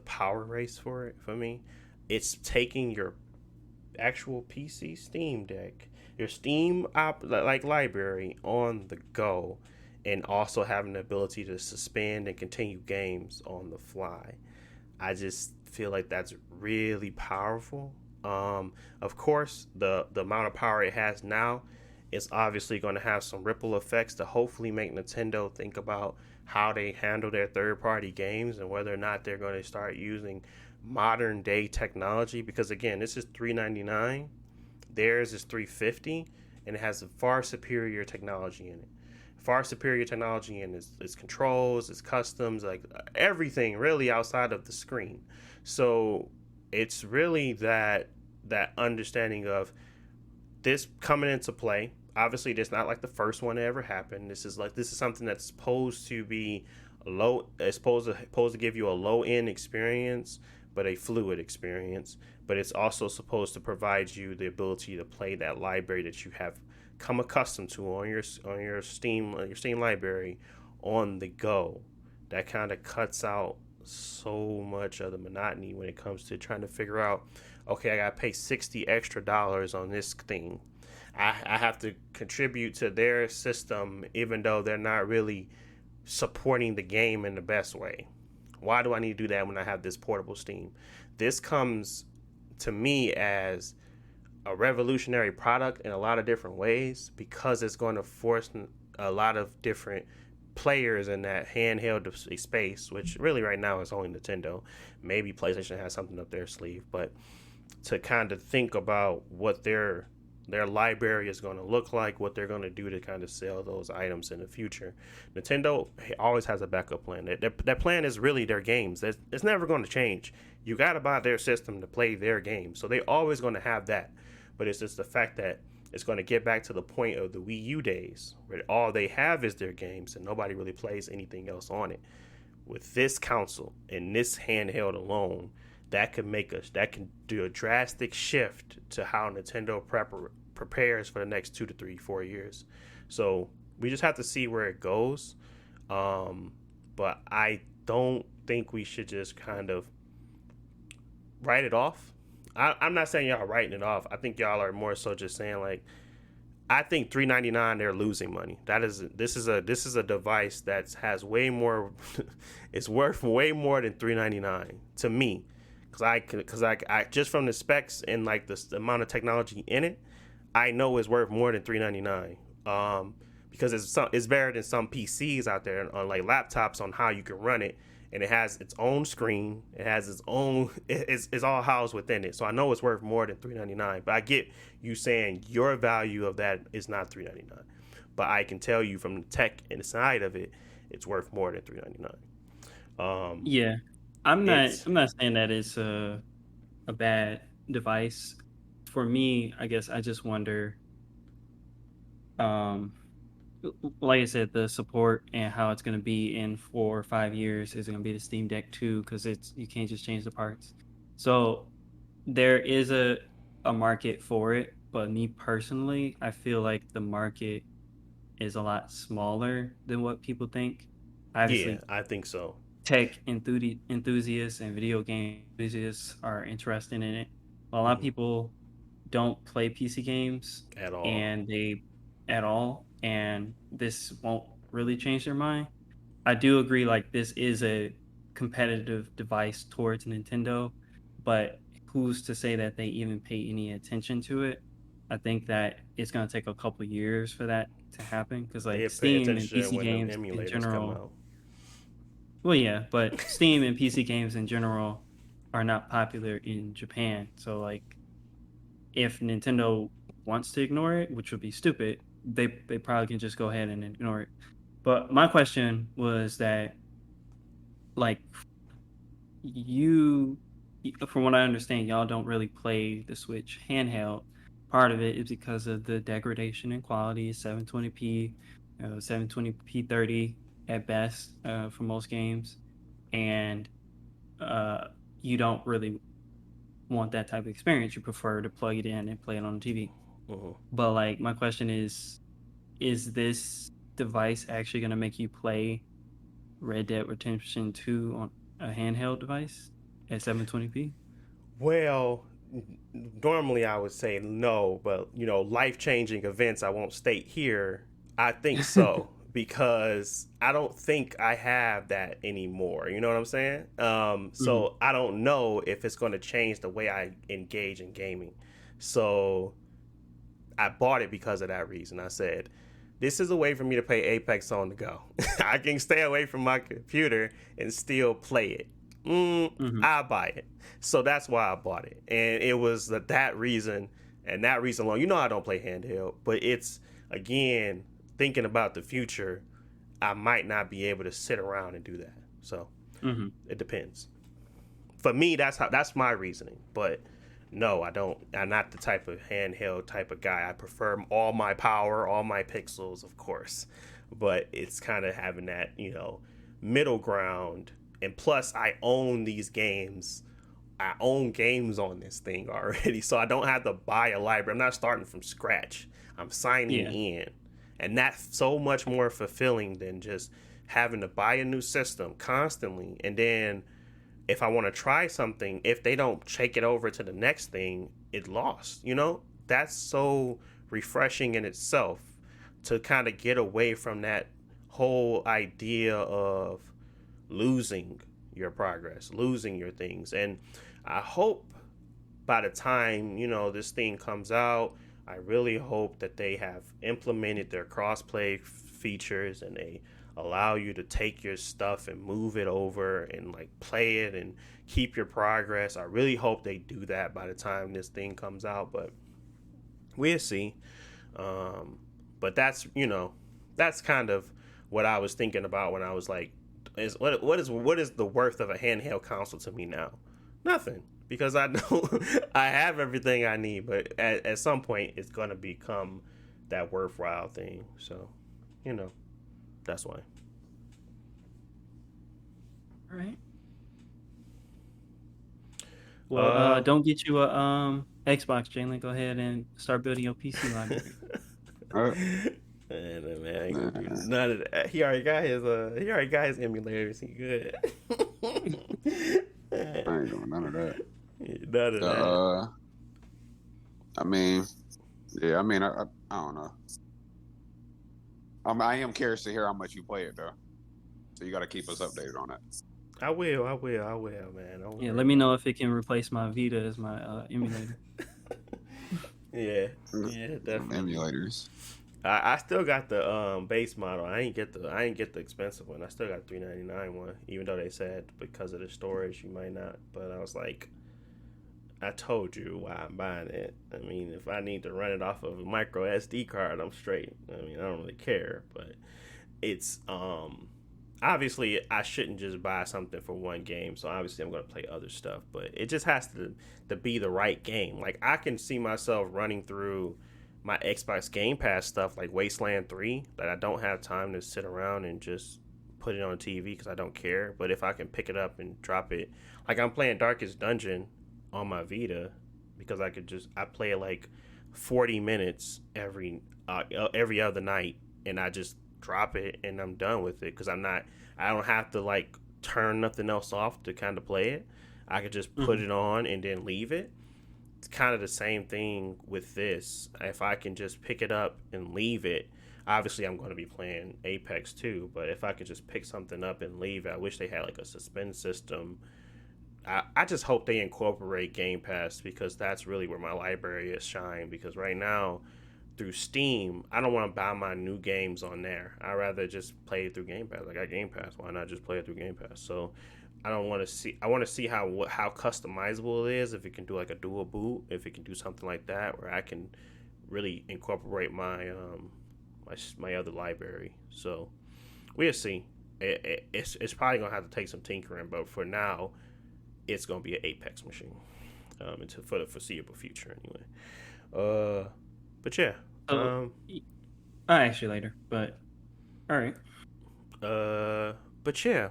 power race for it for me. It's taking your actual PC Steam Deck, your Steam like library on the go, and also having the ability to suspend and continue games on the fly. I just feel like that's really powerful. Of course, the amount of power it has now is obviously going to have some ripple effects to hopefully make Nintendo think about how they handle their third party games and whether or not they're going to start using modern day technology. Because again, this is $399, theirs is $350, and it has a far superior technology in it. Far superior technology in its controls, its customs, like everything really outside of the screen. So it's really that understanding of this coming into play. Obviously, this not like the first one that ever happened. This is something that's supposed to be low. It's supposed to give you a low end experience, but a fluid experience. But it's also supposed to provide you the ability to play that library that you have come accustomed to on your Steam library on the go. That kind of cuts out so much of the monotony when it comes to trying to figure out, okay, I gotta pay $60 extra on this thing. I have to contribute to their system even though they're not really supporting the game in the best way. Why do I need to do that when I have this portable Steam? This comes to me as a revolutionary product in a lot of different ways because it's going to force a lot of different players in that handheld space, which really right now is only Nintendo. Maybe PlayStation has something up their sleeve, but to kind of think about what their library is going to look like, what they're going to do to kind of sell those items in the future. Nintendo always has a backup plan. That plan is really their games. It's never going to change. You got to buy their system to play their games. So they're always going to have that. But it's just the fact that it's going to get back to the point of the Wii U days where all they have is their games and nobody really plays anything else on it. With this console and this handheld alone, that can do a drastic shift to how Nintendo prepares for the next 2 to 3 4 years. So we just have to see where it goes. But I don't think we should just kind of write it off. I'm not saying y'all are writing it off. I think y'all are more so just saying like, I think $399 they're losing money. This is a device that has way more. It's worth way more than $399 to me. Because I just from the specs and like the amount of technology in it, I know it's worth more than $399. Because it's better than some PCs out there on like laptops on how you can run it, and it has its own screen. It has its own. It's all housed within it. So I know it's worth more than $399. But I get you saying your value of that is not $399. But I can tell you from the tech inside of it, it's worth more than $399. Yeah, I'm not saying that it's a bad device. For me, I guess I just wonder, like I said, the support and how it's going to be in 4 or 5 years. Is it going to be the Steam Deck 2? Because you can't just change the parts. So there is a market for it, but me personally, I feel like the market is a lot smaller than what people think. Obviously, Yeah, I think so. tech enthusiasts and video game enthusiasts are interested in it. A lot of people don't play PC games At all. and this won't really change their mind. I do agree, like this is a competitive device towards Nintendo, but who's to say that they even pay any attention to it? I think that it's going to take a couple years for that to happen because They like pay Steam and attention PC when them games in emulators come general. out. Well, yeah, but Steam and PC games in general are not popular in Japan. So like if Nintendo wants to ignore it, which would be stupid, they probably can just go ahead and ignore it. But my question was that like you from what I understand, y'all don't really play the Switch handheld. Part of it is because of the degradation in quality, 720p, 720p 30 at best for most games, and you don't really want that type of experience. You prefer to plug it in and play it on the TV. Uh-huh. But like my question is this device actually going to make you play Red Dead Redemption 2 on a handheld device at 720p? Well, normally I would say no, but life-changing events I won't state here. I think so because I don't think I have that anymore. You know what I'm saying? Mhm. So I don't know if it's going to change the way I engage in gaming. So I bought it because of that reason. I said, this is a way for me to play Apex on the go. I can stay away from my computer and still play it. Mhm. I buy it. So that's why I bought it. And it was that reason and that reason alone. I don't play handheld, but it's, again, thinking about the future, I might not be able to sit around and do that. So Mhm. it depends. For me, that's my reasoning. But no, I don't. I'm not the type of handheld type of guy. I prefer all my power, all my pixels, of course. But it's kind of having that, middle ground. And plus, I own these games. I own games on this thing already, so I don't have to buy a library. I'm not starting from scratch. I'm signing Yeah. in. And that's so much more fulfilling than just having to buy a new system constantly. And then if I want to try something, if they don't take it over to the next thing, it lost. That's so refreshing in itself to kind of get away from that whole idea of losing your progress, losing your things. And I hope by the time, this thing comes out, I really hope that they have implemented their crossplay features and they allow you to take your stuff and move it over and like play it and keep your progress. I really hope they do that by the time this thing comes out, but we'll see. But that's kind of what I was thinking about when I was like, what is the worth of a handheld console to me now? Nothing, because I know I have everything I need. But at some point, it's gonna become that worthwhile thing. So, that's why. All right. Well, Uh, don't get you a Xbox, Jalen. Go ahead and start building your PC library. Uh, man, I ain't gonna do nah, none of that. He already got his emulators. He good. I ain't doing none of that. None of that. I mean, yeah, I don't know. I am curious to hear how much you play it though. So you got to keep us updated on it. I will, man. Don't Yeah, worry let me about know if it can replace my Vita as my emulator. it. Yeah, Them definitely. emulators. I still got the base model. I ain't get the expensive one. I still got the $399 one, even though they said because of the storage you might not. But I was like, I told you why I'm buying it. I mean, if I need to run it off of a micro SD card, I'm straight. I mean, I don't really care, but it's obviously I shouldn't just buy something for one game. So obviously I'm going to play other stuff, but it just has to be the right game. Like I can see myself running through my Xbox Game Pass stuff like Wasteland 3 that I don't have time to sit around and just put it on TV because I don't care. But if I can pick it up and drop it, like I'm playing Darkest Dungeon on my Vita because I play it like 40 minutes every other night and I just drop it and I'm done with it because I don't have to like turn nothing else off to kind of play it. I could just put Mhm. it on and then leave it. It's kind of the same thing with this. If I can just pick it up and leave it, obviously I'm going to be playing Apex too, but if I could just pick something up and leave it, I wish they had like a suspend system. I just hope they incorporate Game Pass because that's really where my library is shine. Because right now, through Steam, I don't want to buy my new games on there. I rather just play it through Game Pass. I got Game Pass. Why not just play it through Game Pass? So I don't want to see. I want to see how customizable it is. If it can do like a dual boot, if it can do something like that, where I can really incorporate my other library. So we'll see. It's probably gonna have to take some tinkering, but for now, it's gonna be an Apex machine, for the foreseeable future anyway. But yeah, So I'll ask you later, but all right. but yeah.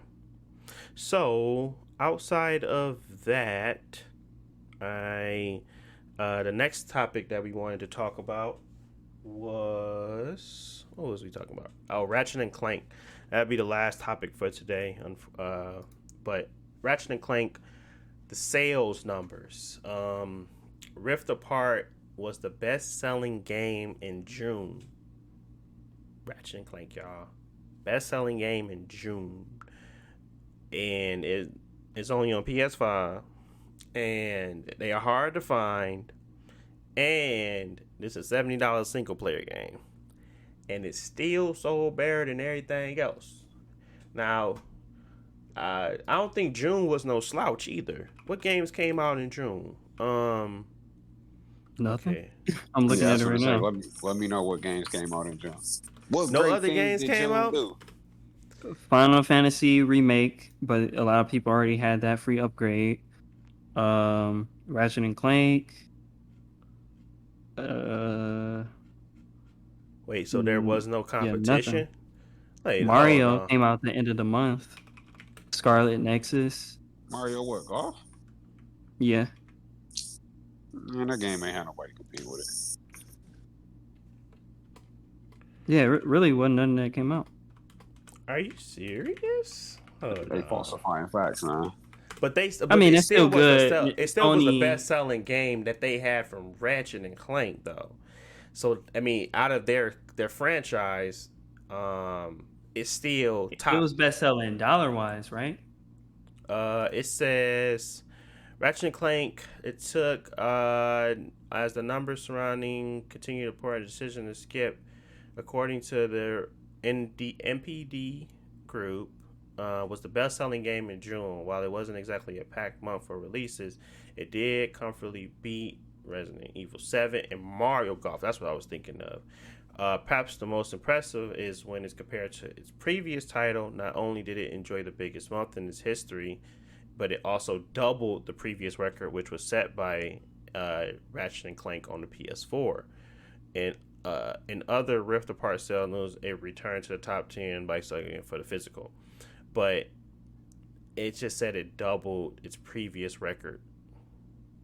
So outside of that, the next topic that we wanted to talk about was What was we talking about? Oh, Ratchet and Clank. That'd be the last topic for today. But Ratchet and Clank, the sales numbers. Rift Apart was the best-selling game in June. Ratchet and Clank, y'all. Best-selling game in June. And it's only on PS5. And they are hard to find. And this is a $70 single-player game. And it's still sold better than everything else. Now, I don't think June was no slouch either. What games came out in June? Nothing. Okay. I'm looking at it right now. Let me know what games came out in June. What No great other things games did came June out? do? Final Fantasy remake, but a lot of people already had that free upgrade. Ratchet and Clank. Wait, so there was no competition? Wait, Mario came out at the end of the month. Scarlet Nexus. Mario what, golf? Yeah. Man, that game ain't had nobody compete with it. Yeah, really wasn't nothing that came out. Are you serious? They falsifying facts, man. But it's still good. It still was the best-selling game that they had from Ratchet and Clank, though. So I mean, out of their franchise, it's still top. It was best-selling dollar-wise, right? It says Ratchet and Clank. It took as the numbers surrounding continue to report a decision to skip, according to the NPD group. Was the best-selling game in June. While it wasn't exactly a packed month for releases, it did comfortably beat Resident Evil 7 and Mario Golf. That's what I was thinking of. Perhaps the most impressive is when it's compared to its previous title. Not only did it enjoy the biggest month in its history, but it also doubled the previous record, which was set by Ratchet and Clank on the PS4. And in other Rift Apart sales news, it returned to the top 10 by selling for the physical. But it just said it doubled its previous record.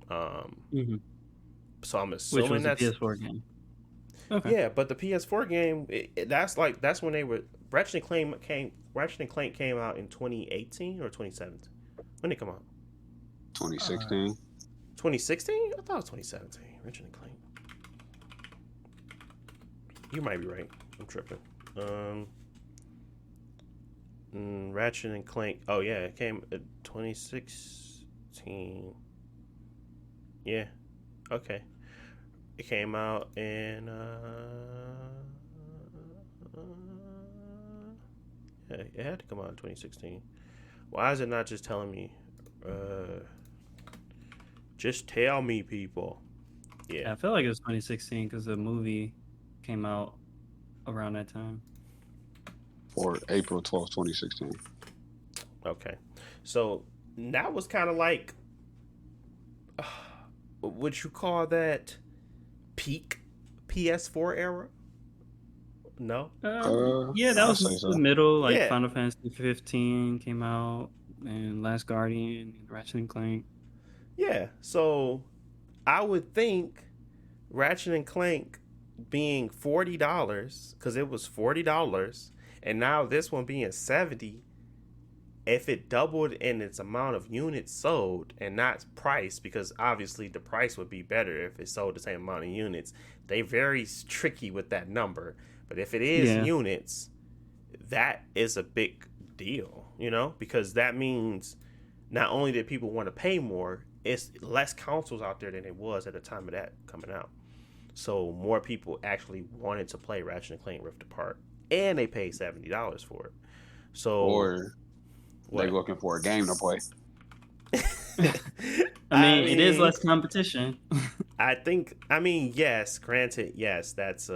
So I'm assuming which was that's the PS4 game. Okay. Yeah, but the PS4 game, that's when they were Ratchet and Clank came out in 2018 or 2017. When did it come out? 2016. 2016? I thought it was 2017. Ratchet and Clank. You might be right. I'm tripping. Ratchet and Clank. Oh yeah, it came 2016. Yeah. Okay. It came out in yeah, it had to come out in 2016. Why is it not just telling me? Just tell me, people. Yeah. I feel like it was 2016 because the movie came out around that time. Or April 12th, 2016. Okay. So that was kind of like, would you call that peak PS4 era? No. Yeah, that was the middle. Like Yeah. Final Fantasy 15 came out, and Last Guardian, and Ratchet and Clank. Yeah. So I would think Ratchet and Clank being $40, because it was $40, and now this one being $70. If it doubled in its amount of units sold and not price, because obviously the price would be better if it sold the same amount of units. They very tricky with that number. But if it is units, that is a big deal, because that means not only did people want to pay more, it's less consoles out there than it was at the time of that coming out. So more people actually wanted to play Ratchet and Clank Rift Apart, and they paid $70 for it. So or they looking for a game to play. I mean, it is less competition. Yes, granted, yes, that's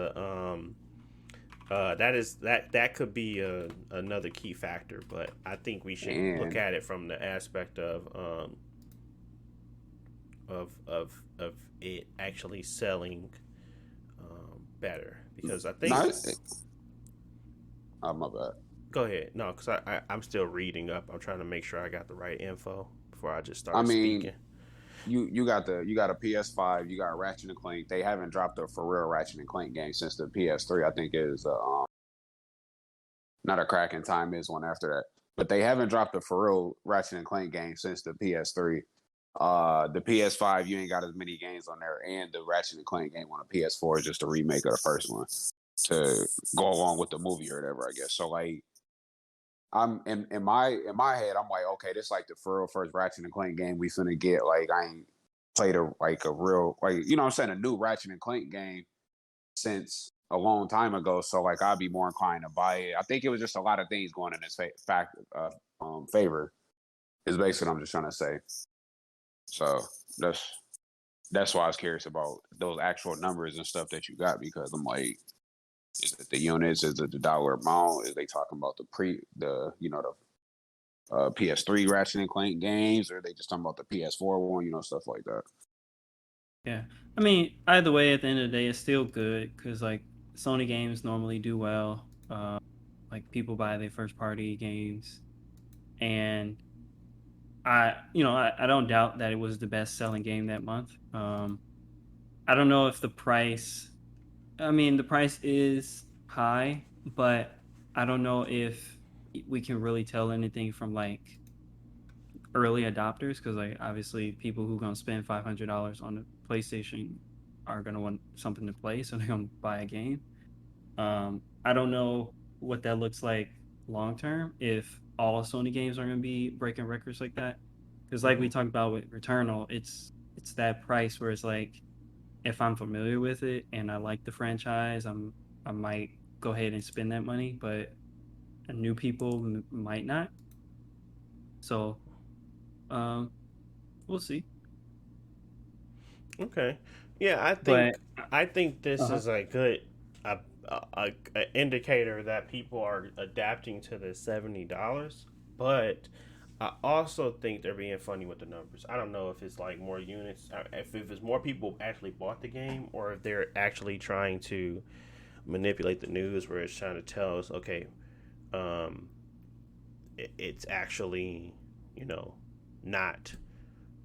that could be another key factor, but I think we should look at it from the aspect of it actually selling better, because I think. Oh, my bad. Go ahead. No, because I'm still reading up. I'm trying to make sure I got the right info before I just start speaking. You got a PS5, you got Ratchet and Clank. They haven't dropped a for real Ratchet and Clank game since the PS3. I think is Not a Crack in Time is one after that. But they haven't dropped a for real Ratchet and Clank game since the PS3. The PS5, you ain't got as many games on there, and the Ratchet and Clank game on the PS4 is just a remake of the first one to go along with the movie or whatever, I guess. So like, I'm in my head, I'm like, okay, this like the for real first Ratchet and Clank game we finna get. Like, I ain't played a real, like, you know what I'm saying, a new Ratchet and Clank game since a long time ago. So like, I'd be more inclined to buy it. I think it was just a lot of things going in his favor. Is basically what I'm just trying to say. So that's why I was curious about those actual numbers and stuff that you got, because I'm like, is it the units? Is it the dollar amount? Is they talking about the PS3 Ratchet and Clank games, or are they just talking about the PS4 one? You know, stuff like that. Yeah, I mean, either way, at the end of the day, it's still good because like Sony games normally do well. Like people buy their first party games, and I don't doubt that it was the best selling game that month. I don't know if the price. I mean, the price is high, but I don't know if we can really tell anything from like early adopters, because like obviously people who gonna spend $500 on the PlayStation are gonna want something to play, so they're gonna buy a game. I don't know what that looks like long term, if all Sony games are gonna be breaking records like that, because like we talked about with Returnal, it's that price where it's like, if I'm familiar with it and I like the franchise, I might go ahead and spend that money, but new people might not. So we'll see. Okay. Yeah, But I think this uh-huh. is a good a indicator that people are adapting to the $70. But I also think they're being funny with the numbers. I don't know if it's like more units, if it's more people actually bought the game, or if they're actually trying to manipulate the news, where it's trying to tell us, okay, um, it's actually, not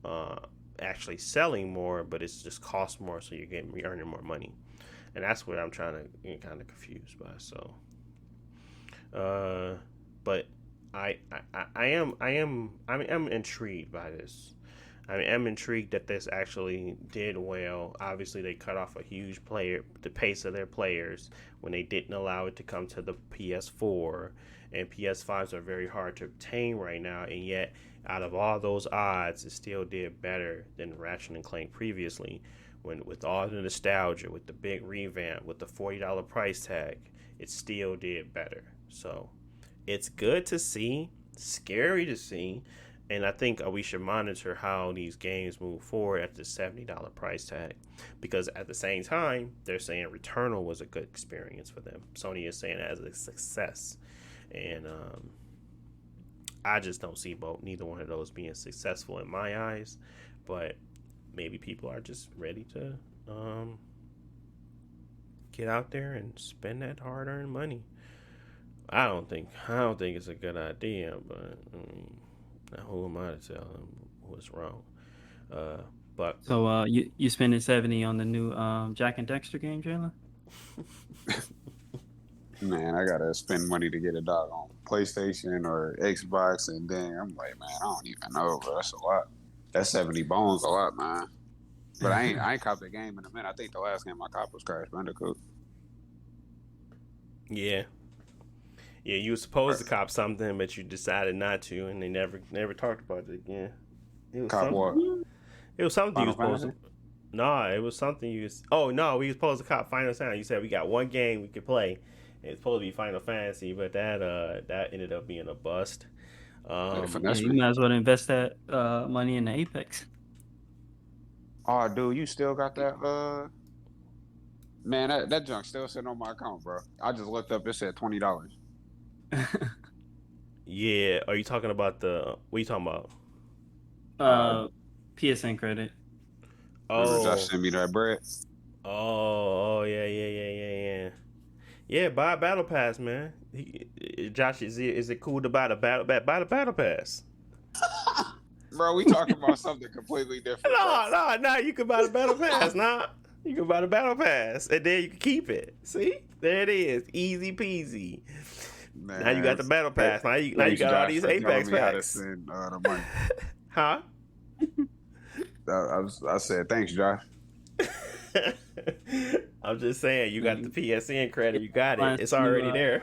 uh, actually selling more, but it's just cost more, so you're earning more money, and that's what I'm trying to get kind of confused by. So, but I'm intrigued by this. I am intrigued that this actually did well. Obviously, they cut off a huge the pace of their players when they didn't allow it to come to the PS4, and PS5s are very hard to obtain right now. And yet, out of all those odds, it still did better than Ratchet and Clank previously. When with all the nostalgia, with the big revamp, with the $40 price tag, it still did better. So, it's good to see, scary to see. And I think we should monitor how these games move forward at the $70 price tag. Because at the same time, they're saying Returnal was a good experience for them. Sony is saying it as a success. And I just don't see neither one of those being successful in my eyes. But maybe people are just ready to get out there and spend that hard-earned money. I don't think it's a good idea, but I mean, now who am I to tell them what's wrong? But So you spending 70 on the new Jack and Dexter game, Jalen? Man, I gotta spend money to get a dog on PlayStation or Xbox, and then I'm like, man, I don't even know, bro. That's a lot. That's 70 bones, a lot, man. But I ain't copped the game in a minute. I think the last game I copped was Crash Bandicoot. yeah, you were supposed to cop something, but you decided not to, and they never talked about it again. It was Cop what? It was something you Final were supposed Fantasy? to. Nah, it was something you was. Oh no, we were supposed to cop Final Fantasy. You said we got one game we could play. It's supposed to be Final Fantasy, but that ended up being a bust. Yeah, Finesse you me. might as well invest that money in the Apex. Oh, dude, you still got that? Man, that junk still sitting on my account, bro. I just looked up. It said $20. Yeah, are you talking about the? What are you talking about? PSN credit. Just Oh, send me that bread. yeah. Yeah, buy a battle pass, man. Josh, is it cool to buy the battle pass? Bro, we talking about something completely different, bro. No. You can buy the battle pass, nah. You can buy the battle pass, and then you can keep it. See, there it is, easy peasy. Man, Now you got the battle pass. Now you got all these Apex packs. Send, the money. Huh? I said thanks, Josh. I'm just saying, you got the PSN credit. You got it. It's already there.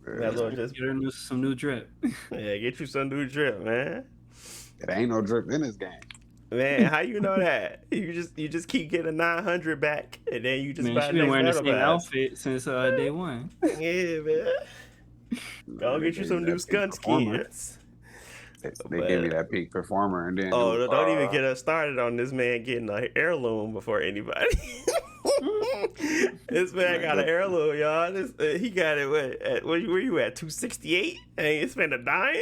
That little just get her some new drip. yeah, get you some new drip, man. It ain't no drip in this game. Man, how you know that? You just keep getting 900 back, and then you just buy she the been next wearing the battle same pass. outfit since day one. Yeah, man. Go get you some new skun skins. They gave me that peak performer, and then don't even get us started on this man getting an heirloom before anybody. This man got an heirloom, y'all. He got it. Where you at? 268? And he spent a dime.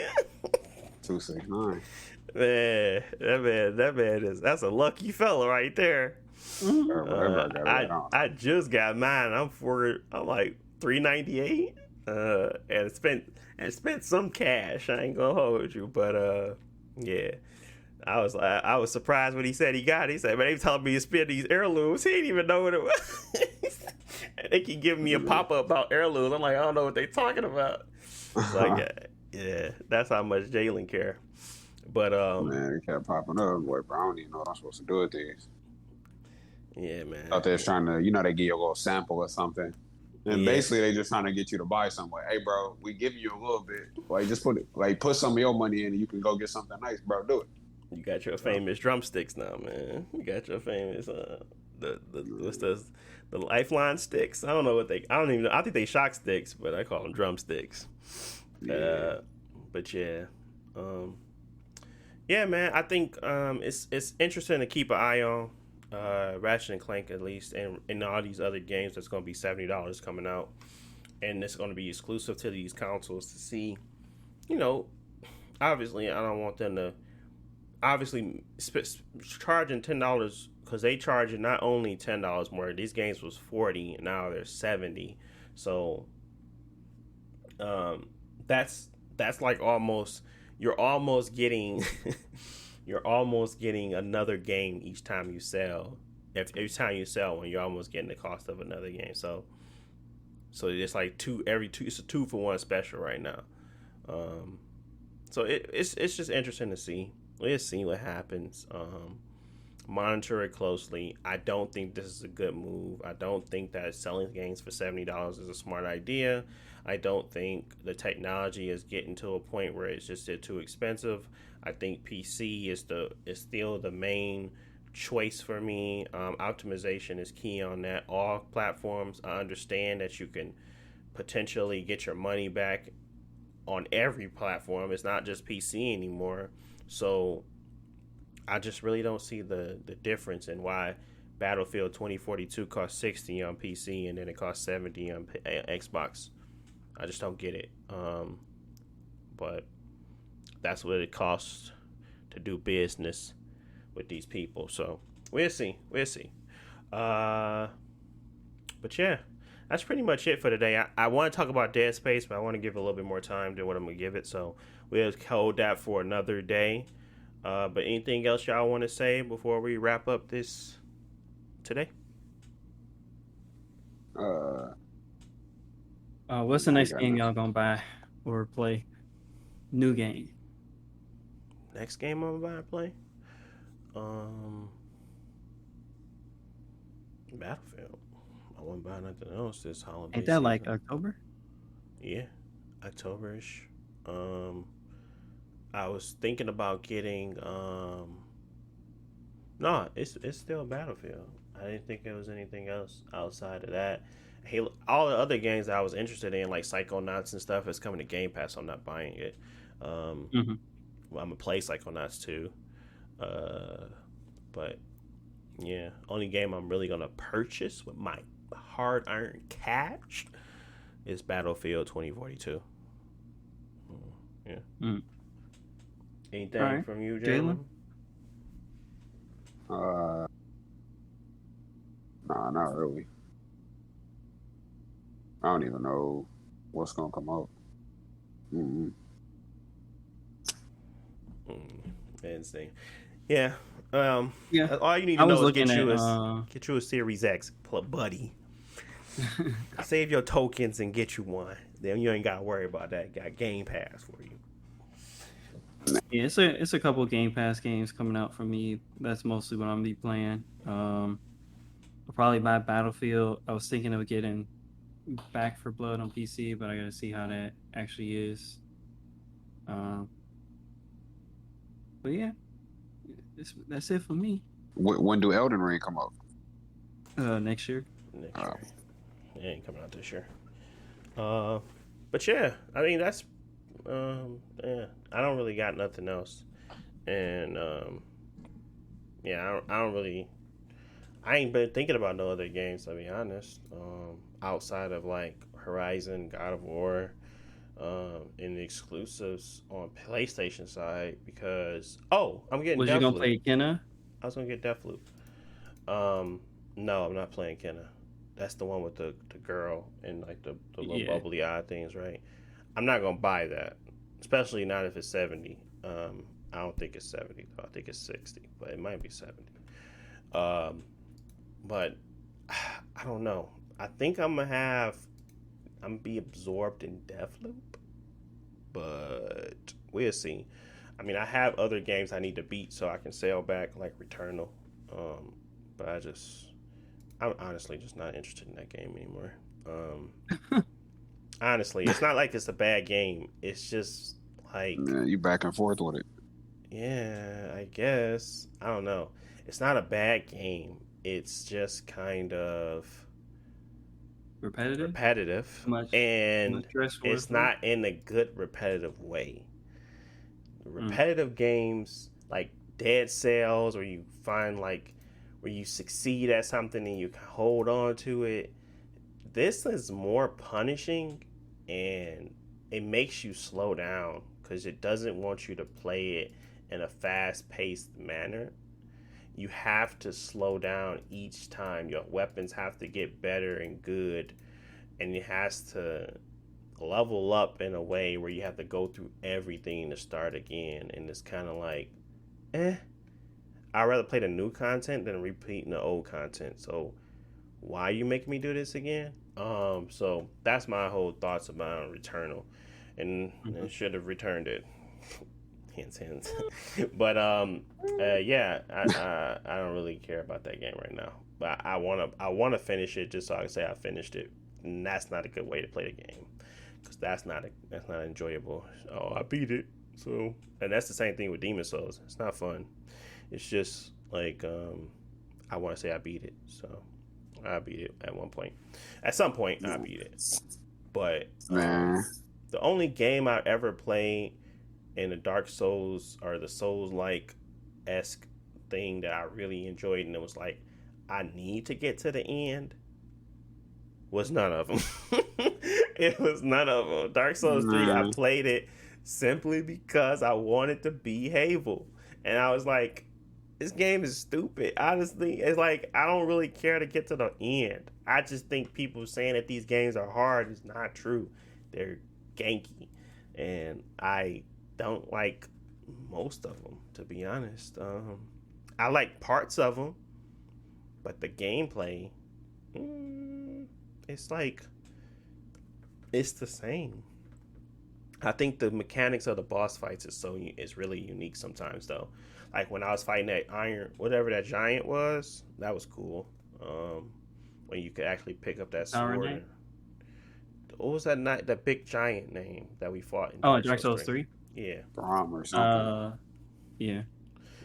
269. Man, that man that's a lucky fella right there. I just got mine. I'm like 398. And spent some cash. I ain't gonna hold you, but yeah. I was surprised when he said he got it. He said, "Man, they telling me to spend these heirlooms." He didn't even know what it was. They keep giving me a pop up about heirlooms. I'm like, I don't know what they talking about. Like, yeah, that's how much Jalen care. But man, it kept popping up. Boy, bro, I don't even know what I'm supposed to do with these. Yeah, man. Out there trying to, they give you a little sample or something. And basically, they just trying to get you to buy something. Like, hey, bro, we give you a little bit. Like, just put some of your money in, and you can go get something nice, bro. Do it. You got your famous drumsticks now, man. You got your famous the lifeline sticks. I don't know what I don't even know. I think they shock sticks, but I call them drumsticks. Yeah. But yeah, yeah, man. I think it's interesting to keep an eye on. Ratchet and Clank, at least, and all these other games that's going to be $70 coming out, and it's going to be exclusive to these consoles to see. Obviously, I don't want them to charging $10 because they charge not only $10 more. These games was $40, and now they're $70. So, that's like you're almost getting. You're almost getting another game each time you sell. Every time you sell one, you're almost getting the cost of another game. So it's like it's a 2-for-1 special right now. So it's just interesting to see. Let's see what happens. Monitor it closely. I don't think this is a good move. I don't think that selling games for $70 is a smart idea. I don't think the technology is getting to a point where it's just too expensive. I think PC is still the main choice for me. Optimization is key on that. All platforms, I understand that you can potentially get your money back on every platform. It's not just PC anymore. So I just really don't see the difference in why Battlefield 2042 costs $60 on PC and then it costs $70 on Xbox. I just don't get it. But that's what it costs to do business with these people. So we'll see. But yeah, that's pretty much it for today. I want to talk about Dead Space, but I want to give it a little bit more time than what I'm going to give it. So we'll hold that for another day. But anything else y'all want to say before we wrap up this today? What's the next game y'all gonna buy or play? New game. Next game I'm about to play? Battlefield. I wouldn't buy nothing else this holiday Ain't that season. like October? Yeah, October-ish. I was thinking about getting no, it's still Battlefield. I didn't think there was anything else outside of that. Halo, all the other games that I was interested in, like Psychonauts and stuff, is coming to Game Pass. So I'm not buying it. Well, I'm gonna play Psychonauts too. But yeah, only game I'm really gonna purchase with my hard-earned cash is Battlefield 2042. Yeah. Anything from you, Jalen? Nah, not really. I don't even know what's gonna come out. Insane. Yeah. Yeah. All you need to know is get you at, a Series X, buddy. Save your tokens and get you one. Then you ain't gotta worry about that. Got Game Pass for you. Yeah, it's a couple Game Pass games coming out for me. That's mostly what I'm gonna be playing. I'll probably buy Battlefield. I was thinking of getting Back for Blood on PC, but I gotta see how that actually is. Um, but yeah, that's it for me. When do Elden Ring come up? Next year. Next year. It ain't coming out this year. But yeah, I mean that's yeah. I don't really got nothing else, and yeah, I don't really. I ain't been thinking about no other games to be honest. Outside of like Horizon, God of War, and the exclusives on PlayStation side because I'm getting. Was Deathloop. you gonna play Kenna? I was gonna get Deathloop. No, I'm not playing Kenna. That's the one with the girl and like the little bubbly eye things, right? I'm not gonna buy that, especially not if it's 70. I don't think it's 70 though. I think it's 60, but it might be 70. But I don't know. I think I'm gonna be absorbed in Deathloop, but we'll see. I mean, I have other games I need to beat so I can sail back like Returnal. But I'm honestly just not interested in that game anymore. Honestly, it's not like it's a bad game. It's just like you back and forth with it. Yeah, I guess. I don't know. It's not a bad game. It's just kind of repetitive, and it's not in a good repetitive way. Repetitive games like Dead Cells, where you find like where you succeed at something and you hold on to it. This is more punishing, and it makes you slow down because it doesn't want you to play it in a fast-paced manner. You have to slow down each time. Your weapons have to get better and good, and it has to level up in a way where you have to go through everything to start again. And it's kind of like, I'd rather play the new content than repeating the old content. So why you making me do this again? So that's my whole thoughts about Returnal, and I should have returned it. Hint. But yeah, I don't really care about that game right now. But I wanna finish it just so I can say I finished it. And that's not a good way to play the game, because that's not enjoyable. Oh, I beat it. So, and that's the same thing with Demon Souls. It's not fun. It's just like I want to say I beat it. So I beat it at one point. At some point, I beat it. But the only game I ever played in the Dark Souls or the Souls-like esque thing that I really enjoyed, and it was like I need to get to the end, was none of them. It was none of them. Dark Souls 3, I played it simply because I wanted to be Havel, and I was like, this game is stupid. Honestly, it's like I don't really care to get to the end. I just think people saying that these games are hard is not true. They're ganky, and I don't like most of them, to be honest. I like parts of them, but the gameplay, it's like it's the same. I think the mechanics of the boss fights is really unique sometimes though. Like when I was fighting that whatever that giant was, that was cool. When you could actually pick up that sword. What was that big giant name that we fought in Dark Souls 3? Yeah. Braum or something. Yeah.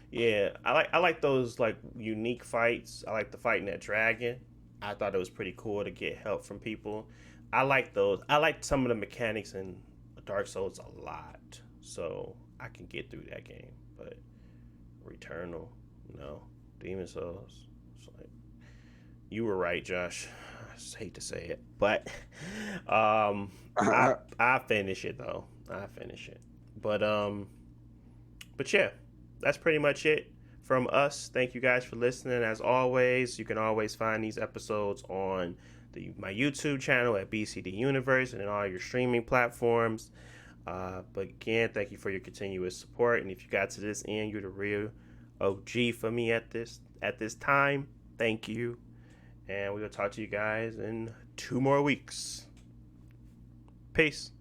Yeah, I like those like unique fights. I like the fighting that dragon. I thought it was pretty cool to get help from people. I like those. I like some of the mechanics in Dark Souls a lot, so I can get through that game. But Returnal, no. Demon Souls. It's like, you were right, Josh. I just hate to say it, but I finish it though. I finish it. But yeah, that's pretty much it from us. Thank you guys for listening. As always, you can always find these episodes on my YouTube channel at BCD Universe and in all your streaming platforms. But again, thank you for your continuous support. And if you got to this end, you're the real OG for me at this time. Thank you. And we'll talk to you guys in 2 more weeks. Peace.